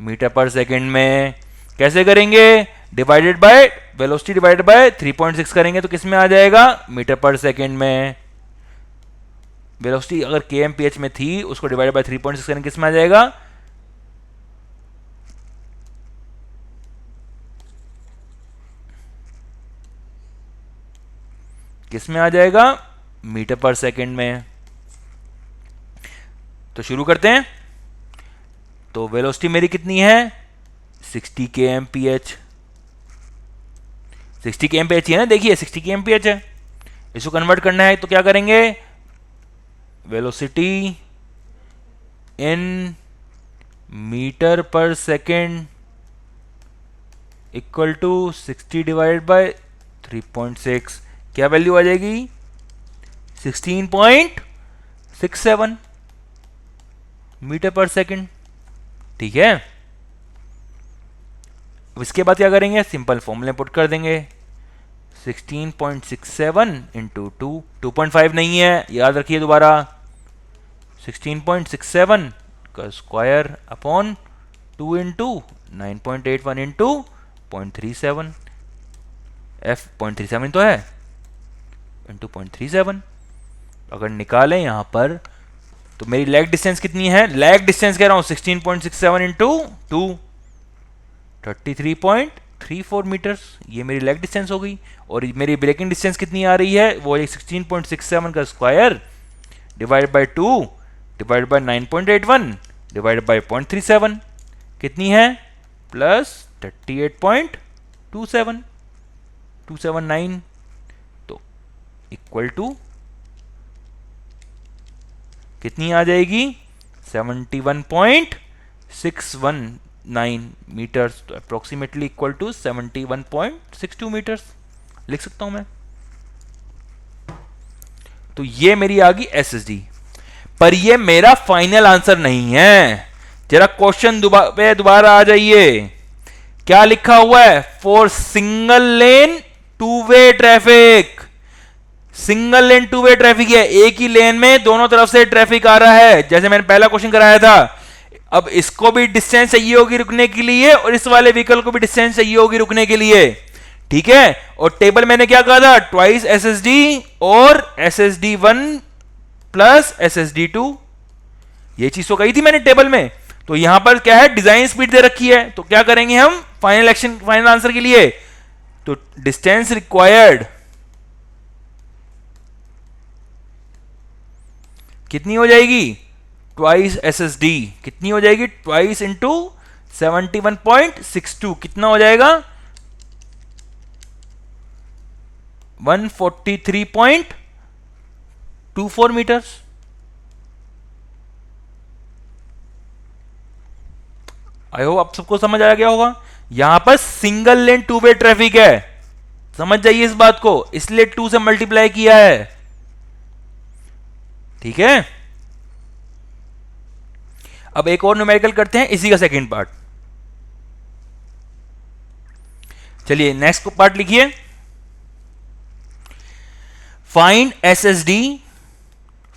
A: मीटर पर सेकंड में। कैसे करेंगे? Divided by velocity divided by 3.6 करेंगे तो किस में आ जाएगा? मीटर पर सेकंड में। वेलोसिटी अगर kmph में थी, उसको डिवाइडेड बाय 3.6 करेंगे, किस में आ जाएगा? किस में आ जाएगा? मीटर पर सेकंड में। तो शुरू करते हैं। तो वेलोसिटी मेरी कितनी है? 60 kmph। 60 kmph है ना, देखिए 60 kmph है। इसको कन्वर्ट करना है तो क्या करेंगे? Velocity in metre per second equal to 60 divided by 3.6। क्या वैल्यू आ जाएगी? 16.67 मीटर पर सेकेंड। ठीक है, इसके बाद क्या करेंगे? सिंपल फॉर्मूले पुट कर देंगे। 16.67 इंटू 2.5 नहीं है, याद रखिए दोबारा। 16.67 का square upon 2 into 9.81 into 0.37, f 0.37 तो है, इंटू 0.37। अगर निकालें यहां पर तो मेरी लेग डिस्टेंस कितनी है, लेग डिस्टेंस कह रहा हूं 16.67 इंटू 2, 33.34 मीटर्स, ये मेरी लेग डिस्टेंस हो गई। और मेरी ब्रेकिंग डिस्टेंस कितनी आ रही है, वो 16.67 का square divide by 2 divide by 9.81 divide by 0.37 कितनी है, प्लस 38.279, तो इक्वल टू कितनी आ जाएगी, 71.619 मीटर्स, तो अप्रोक्सीमेटली इक्वल टू 71.62 मीटर्स लिख सकता हूं मैं। तो ये मेरी आ गई एसएसडी। पर ये मेरा फाइनल आंसर नहीं है, जरा क्वेश्चन दोबारा आ जाइए। क्या लिखा हुआ है, for single lane two way traffic. Single lane two way traffic है, एक ही लेन में दोनों तरफ से ट्रैफिक आ रहा है, जैसे मैंने पहला क्वेश्चन कराया था। अब इसको भी डिस्टेंस चाहिए होगी रुकने के लिए, और इस वाले व्हीकल को भी डिस्टेंस चाहिए होगी रुकने के लिए, ठीक है। और टेबल मैंने क्या कहा था, ट्वाइस एसएसडी और SSD1 प्लस SSD2, ये चीज तो कही थी मैंने टेबल में। तो यहां पर क्या है, डिजाइन स्पीड दे रखी है, तो क्या करेंगे हम फाइनल आंसर के लिए, तो डिस्टेंस रिक्वायर्ड कितनी हो जाएगी, ट्वाइस SSD कितनी हो जाएगी, ट्वाइस इंटू 71.62 कितना हो जाएगा, 143.24 मीटर्स। आई होप आप सबको समझ आ गया होगा। यहां पर single lane two way traffic है, समझ जाइए इस बात को, इसलिए 2 से मल्टीप्लाई किया है, ठीक है। अब एक और न्यूमेरिकल करते हैं, इसी का सेकंड पार्ट। चलिए नेक्स्ट पार्ट लिखिए, find SSD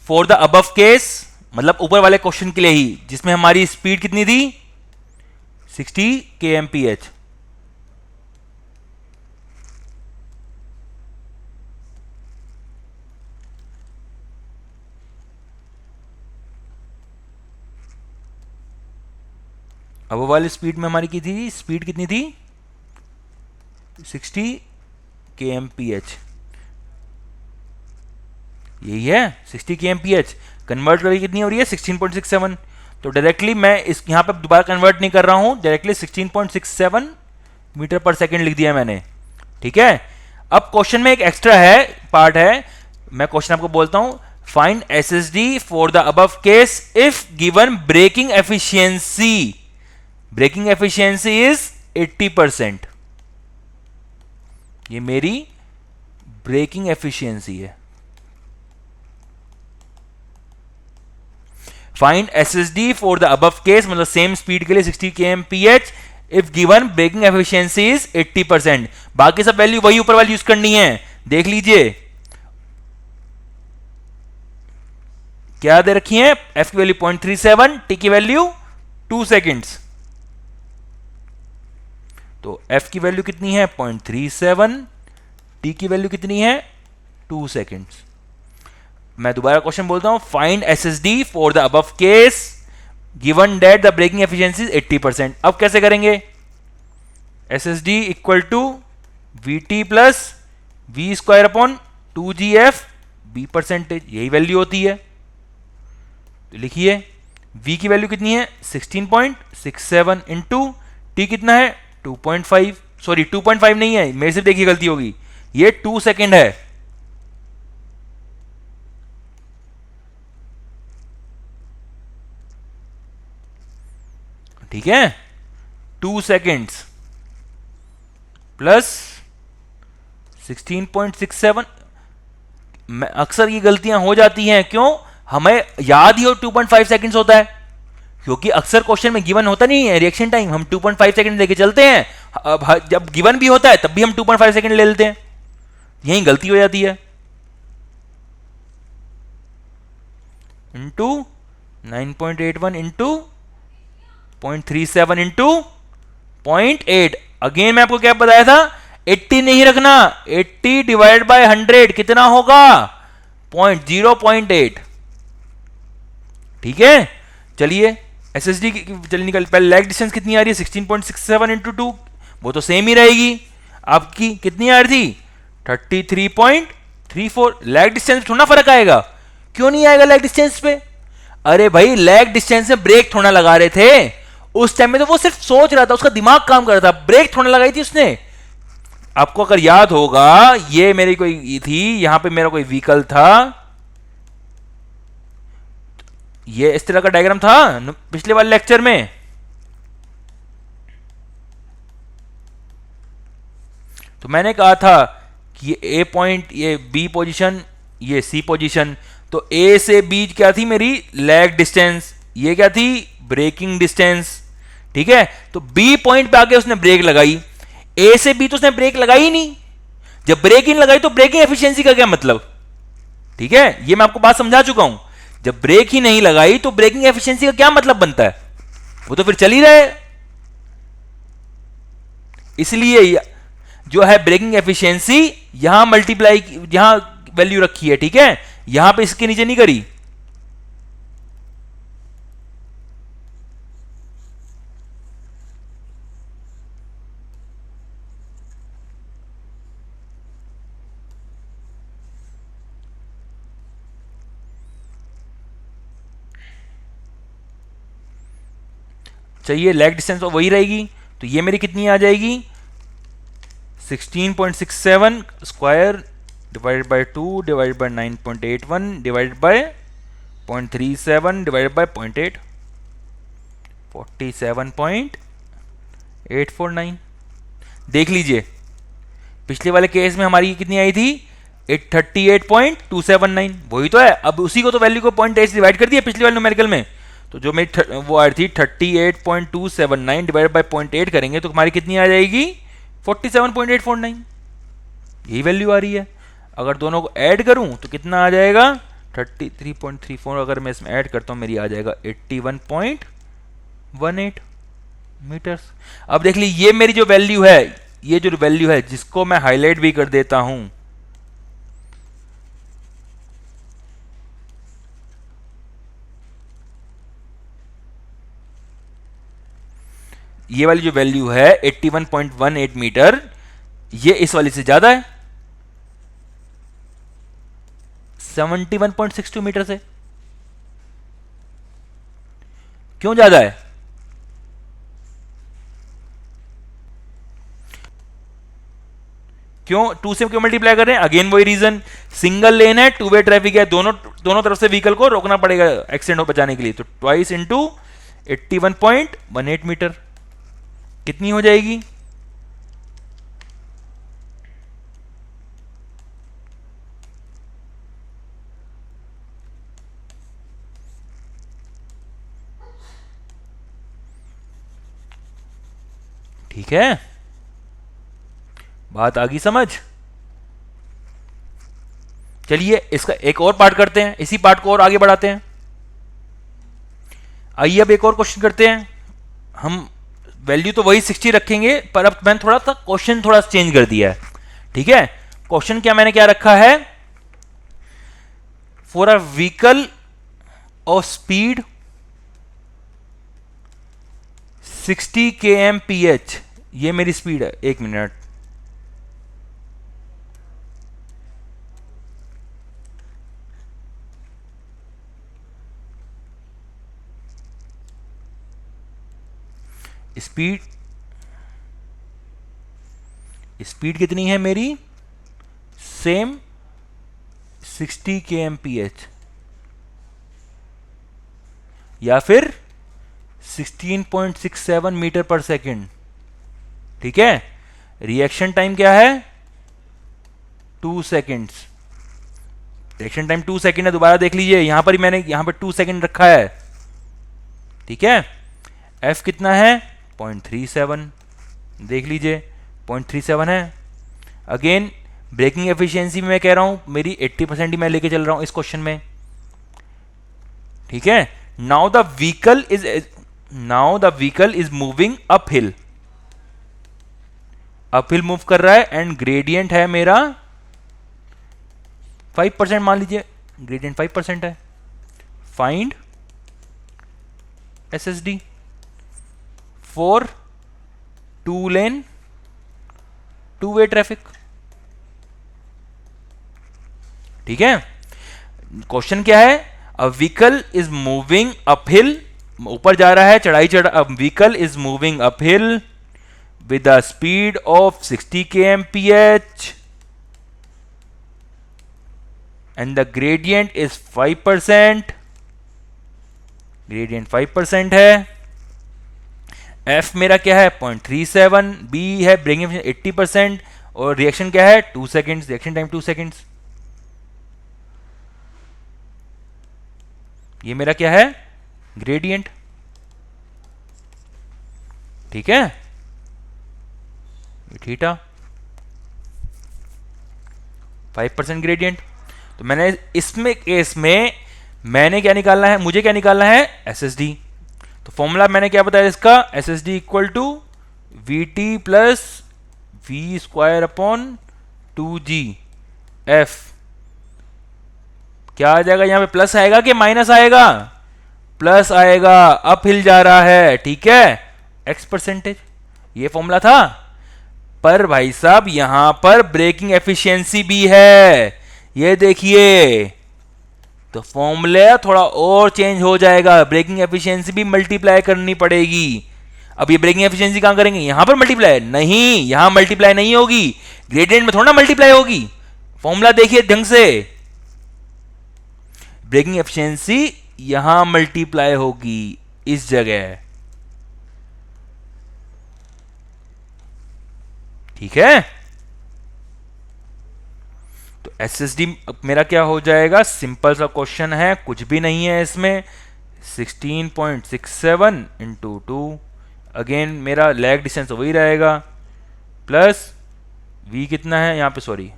A: for the above case, मतलब ऊपर वाले क्वेश्चन के लिए ही, जिसमें हमारी स्पीड कितनी थी, 60 kmph। अब वाली स्पीड में हमारी की थी, स्पीड कितनी थी, 60 kmph, यही है 60 kmph। कन्वर्ट करके कितनी हो रही है, 16.67। तो डायरेक्टली मैं इस यहां पे दोबारा कन्वर्ट नहीं कर रहा हूं, डायरेक्टली 16.67 मीटर पर सेकंड लिख दिया मैंने, ठीक है। अब क्वेश्चन में एक एक्स्ट्रा है पार्ट है, मैं क्वेश्चन आपको बोलता हूं, find SSD for the above case if given braking efficiency, braking efficiency is 80%, ये मेरी ब्रेकिंग एफिशिएंसी है। Find SSD for the above case, मतलब सेम स्पीड के लिए 60 kmph if given braking efficiency is 80%। बाकी सब वैल्यू वही ऊपर वाली यूज करनी है, देख लीजिए क्या दे रखी है, f की वैल्यू 0.37, t की वैल्यू 2 सेकेंड्स। तो f की वैल्यू कितनी है, 0.37, t की वैल्यू कितनी है, 2 सेकेंड्स। मैं दोबारा क्वेश्चन बोलता हूं, find SSD for the above case given that the braking efficiency is 80%। अब कैसे करेंगे, SSD equal to VT plus V square upon 2GF B percentage, यही वैल्यू होती है। तो लिखिए V की वैल्यू कितनी है, 16.67 इंटू T कितना है, 2.5, सॉरी 2.5 नहीं है, मेरे से देखिए गलती होगी, ये 2 सेकेंड है, ठीक है। 2 सेकेंड्स प्लस 16.67, अक्सर ये गलतियां हो जाती हैं, क्यों, हमें याद ही हो 2.5 सेकेंड्स होता है, क्योंकि अक्सर क्वेश्चन में गिवन होता नहीं है रिएक्शन टाइम, हम 2.5 सेकंड लेके चलते हैं। अब जब गिवन भी होता है तब भी हम 2.5 सेकंड ले लेते हैं, यहीं गलती हो जाती है। Into 9.81 into 0.37 into 0.8। अगेन मैं आपको क्या बताया था, 80 नहीं रखना, 80 डिवाइड बाय 100 कितना होगा, 0.8। ठीक है, चलिए एसएसडी की चलिए निकल, पहले लैग डिस्टेंस कितनी आ रही है 16.67 इंटू 2, वो तो सेम ही रहेगी। आपकी कितनी आ रही थी 33.34। लैग डिस्टेंस थोड़ा फर्क आएगा, क्यों नहीं आएगा लैग डिस्टेंस पे? अरे भाई लैग डिस्टेंस में ब्रेक थोड़ा लगा रहे थे उस टाइम में, तो वो सिर्फ सोच रहा था, उसका दिमाग काम कर रहा था, ब्रेक थोड़ा लगाई थी उसने। आपको अगर याद होगा, ये मेरी कोई थी, यहां पे मेरा कोई व्हीकल था, ये इस तरह का डायग्राम था पिछले वाले लेक्चर में। तो मैंने कहा था कि ये ए पॉइंट, ये बी पोजीशन, ये सी पोजीशन, तो ए से बी क्या थी मेरी लैग डिस्टेंस, ये क्या थी ब्रेकिंग डिस्टेंस। ठीक है, तो बी पॉइंट पे आके उसने ब्रेक लगाई, ए से बी तो उसने ब्रेक लगाई ही नहीं। जब ब्रेक ही नहीं लगाई तो ब्रेकिंग एफिशिएंसी का क्या मतलब? ठीक है, ये मैं आपको बात समझा चुका हूं। जब ब्रेक ही नहीं लगाई तो ब्रेकिंग एफिशिएंसी का क्या मतलब बनता है, वो तो फिर चल ही रहे। इसलिए जो है ब्रेकिंग एफिशिएंसी यहां मल्टीप्लाई, यहां वैल्यू रखी है, ठीक है, यहां पे इसके नीचे नहीं करी। चाहिए लैग डिस्टेंस तो वही रहेगी, तो ये मेरी कितनी आ जाएगी 16.67 square divided by 2 divided by 9.81 divided bye 0.37 divided by 0.8, 47.849। देख लीजिए पिछले वाले केस में हमारी कितनी आई थी 38.279, वही तो है। अब उसी को तो वैल्यू को 0.8 से डिवाइड कर दिया पिछले वाले न्यूमेरिकल में, तो जो मेरी वो आई थी 38.279 डिवाइडेड बाय 0.8 करेंगे तो हमारी कितनी आ जाएगी 47.849, यही वैल्यू आ रही है। अगर दोनों को ऐड करूं तो कितना आ जाएगा 33.34, अगर मैं इसमें ऐड करता हूं मेरी आ जाएगा 81.18 मीटर्स। अब देख ली ये मेरी जो वैल्यू है, ये जो वैल्यू है जिसको मैं हाईलाइट भी कर देता हूं, ये वाली जो वैल्यू है 81.18 मीटर, ये इस वाली से ज्यादा है 71.62 मीटर से। क्यों ज्यादा है? क्यों 2 से क्यों मल्टीप्लाई कर रहे हैं? अगेन वही रीजन, सिंगल लेन है, टू वे ट्रैफिक है, दोनों तरफ से व्हीकल को रोकना पड़ेगा एक्सीडेंट हो बचाने के लिए, तो ट्वाइस इंटू 81.18 मीटर कितनी हो जाएगी ठीक है, बात आ गई समझ। चलिए इसका एक और पार्ट करते हैं, इसी पार्ट को और आगे बढ़ाते हैं। आइए अब एक और क्वेश्चन करते हैं। हम वैल्यू तो वही 60 रखेंगे, पर अब मैंने थोड़ा सा क्वेश्चन थोड़ा चेंज कर दिया है। ठीक है, क्वेश्चन क्या मैंने क्या रखा है, for a vehicle of speed 60 kmph, ये मेरी स्पीड है, एक मिनट, स्पीड कितनी है मेरी, सेम 60 kmph या फिर 16.67 मीटर पर सेकेंड। ठीक है, रिएक्शन टाइम क्या है 2 सेकेंड्स, रिएक्शन टाइम 2 सेकेंड है। दोबारा देख लीजिए, यहां पर ही मैंने यहां पर 2 सेकेंड रखा है। ठीक है, एफ कितना है 0.37, देख लीजिए 0.37 है। अगेन ब्रेकिंग एफिशिएंसी में मैं कह रहा हूं मेरी 80% ही मैं लेके चल रहा हूं इस क्वेश्चन में, ठीक है। Now the vehicle is moving up hill move कर रहा है एंड ग्रेडियंट है मेरा 5%, मान लीजिए ग्रेडियंट 5% है। Find SSD for two lane two way traffic, ठीक है। क्वेश्चन क्या है, a vehicle is moving up hill, ऊपर जा रहा है, चढ़ाई चढ़ा, vehicle is moving up hill with a speed of 60 kmph and the gradient is 5%, gradient 5% है। F मेरा क्या है 0.37, B है ब्रेकिंग एफिशिएंसी 80% और रिएक्शन क्या है 2 सेकेंड्स, रिएक्शन टाइम 2 सेकेंड्स। ये मेरा क्या है ग्रेडियंट, ठीक है, थीटा 5% ग्रेडियंट। तो मैंने इसमें केस में मैंने क्या निकालना है, मुझे क्या निकालना है एसएसडी। तो फॉर्मूला मैंने क्या बताया इसका, SSD equal to we T plus we square upon 2g F. क्या आ जाएगा यहां पे, प्लस आएगा कि माइनस आएगा, प्लस आएगा, अप हिल जा रहा है, ठीक है, एक्स परसेंटेज, ये फॉर्मूला था। पर भाई साहब यहां पर ब्रेकिंग एफिशिएंसी भी है, ये देखिए, तो फॉर्मूला थोड़ा और चेंज हो जाएगा, ब्रेकिंग एफिशिएंसी भी मल्टीप्लाई करनी पड़ेगी। अब ये ब्रेकिंग एफिशिएंसी कहां करेंगे, यहां पर मल्टीप्लाई नहीं, यहां मल्टीप्लाई नहीं होगी, ग्रेडियंट में थोड़ा मल्टीप्लाई होगी। फॉर्मूला देखिए ढंग से, ब्रेकिंग एफिशिएंसी यहां मल्टीप्लाई होगी इस जगह, ठीक है। तो एसएसडी मेरा क्या हो जाएगा, सिंपल सा क्वेश्चन है, कुछ भी नहीं है इसमें, 16.67 इंटू 2, अगेन मेरा लैग डिस्टेंस वही रहेगा, प्लस वी कितना है यहाँ पे, sorry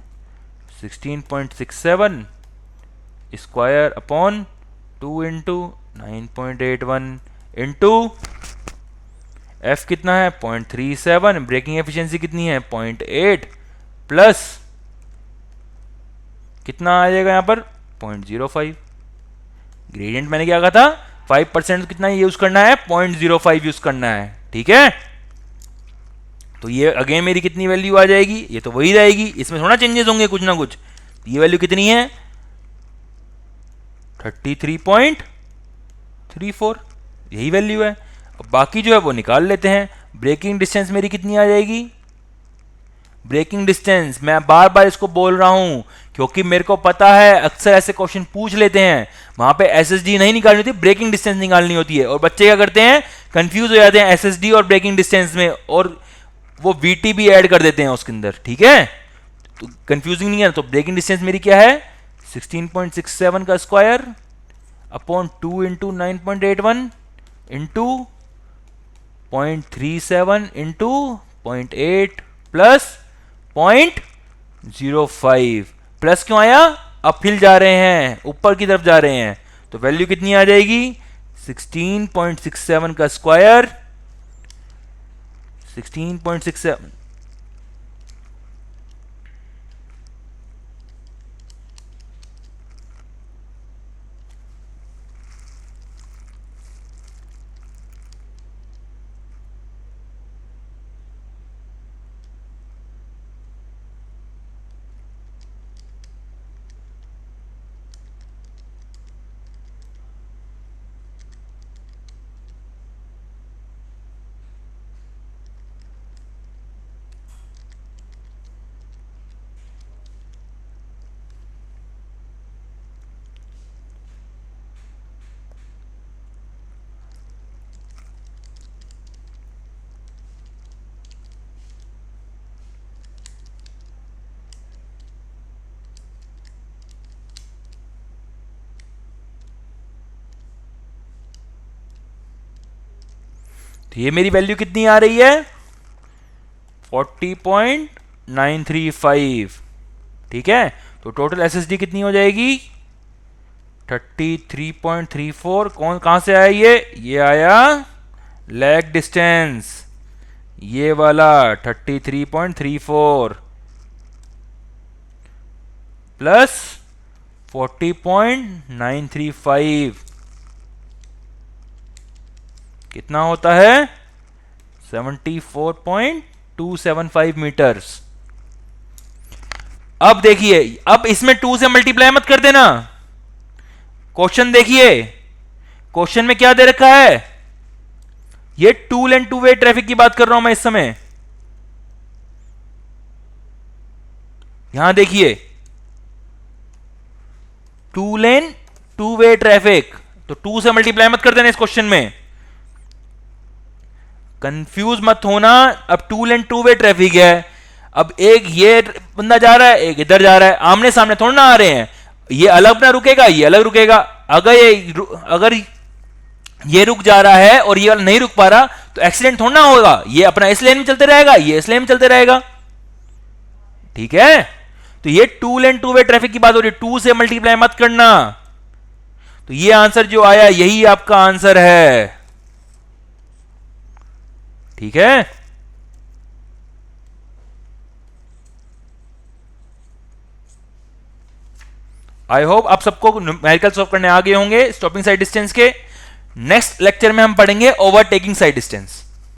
A: 16.67 square upon 2 into 9.81 into F कितना है 0.37, ब्रेकिंग एफिशिएंसी कितनी है 0.8 प्लस कितना आ जाएगा यहां पर 0.05, ग्रेडियंट मैंने क्या कहा था 5% कितना यूज करना है 0.05 यूज करना है, ठीक है। तो ये अगेन मेरी कितनी वैल्यू आ जाएगी, ये तो वही रहेगी, इसमें थोड़ा चेंजेस होंगे कुछ ना कुछ। ये वैल्यू कितनी है 33.34, यही वैल्यू है। बाकी जो है वो निकाल लेते हैं। ब्रेकिंग डिस्टेंस मेरी कितनी आ जाएगी, ब्रेकिंग डिस्टेंस, मैं बार बार इसको बोल रहा हूं क्योंकि मेरे को पता है अक्सर ऐसे क्वेश्चन पूछ लेते हैं, वहां पे एसएसडी नहीं निकालनी होती, ब्रेकिंग डिस्टेंस निकालनी होती है, और बच्चे क्या करते हैं कंफ्यूज हो जाते हैं एसएसडी और ब्रेकिंग डिस्टेंस में, और वो वीटी भी ऐड कर देते हैं उसके अंदर, ठीक है, तो कंफ्यूजिंग नहीं है। तो ब्रेकिंग डिस्टेंस मेरी क्या है 16.67 का square upon 2 into 9.81 into 0.37 into 0.8 plus 0.05, plus क्यों आया, अपहिल जा रहे हैं, ऊपर की तरफ जा रहे हैं, तो वैल्यू कितनी आ जाएगी 16.67 का स्क्वायर 16.67, तो ये मेरी वैल्यू कितनी आ रही है 40.935, ठीक है, तो टोटल एसएसडी कितनी हो जाएगी 33.34। कहां से आया ये आया लैग डिस्टेंस, ये वाला 33.34 प्लस 40.935 कितना होता है 74.275 मीटर्स। अब देखिए, अब इसमें 2 से मल्टीप्लाई मत कर देना। क्वेश्चन देखिए, क्वेश्चन में क्या दे रखा है, ये two lane two way traffic की बात कर रहा हूं मैं इस समय। यहां देखिए two lane two way traffic, तो 2 से मल्टीप्लाई मत कर देना इस क्वेश्चन में, कंफ्यूज मत होना। अब two lane two way traffic है, अब एक ये बंदा जा रहा है, एक इधर जा रहा है, आमने सामने थोड़ा ना आ रहे हैं, ये अलग अपना रुकेगा, ये अलग रुकेगा। अगर ये रुक जा रहा है और ये वाला नहीं रुक पा रहा, तो एक्सीडेंट थोड़ा ना होगा, ये अपना इस लेन में चलते रहेगा, ये इस लेन में चलते रहेगा। ठीक है, तो ये two lane two way traffic की बात हो रही है, 2 से मल्टीप्लाई मत करना। तो ये आंसर जो आया यही आपका आंसर है। ठीक है, आई होप आप सबको न्यूमेरिकल सॉल्व करने आ गए होंगे स्टॉपिंग साइड डिस्टेंस के। नेक्स्ट लेक्चर में हम पढ़ेंगे ओवरटेकिंग साइड डिस्टेंस।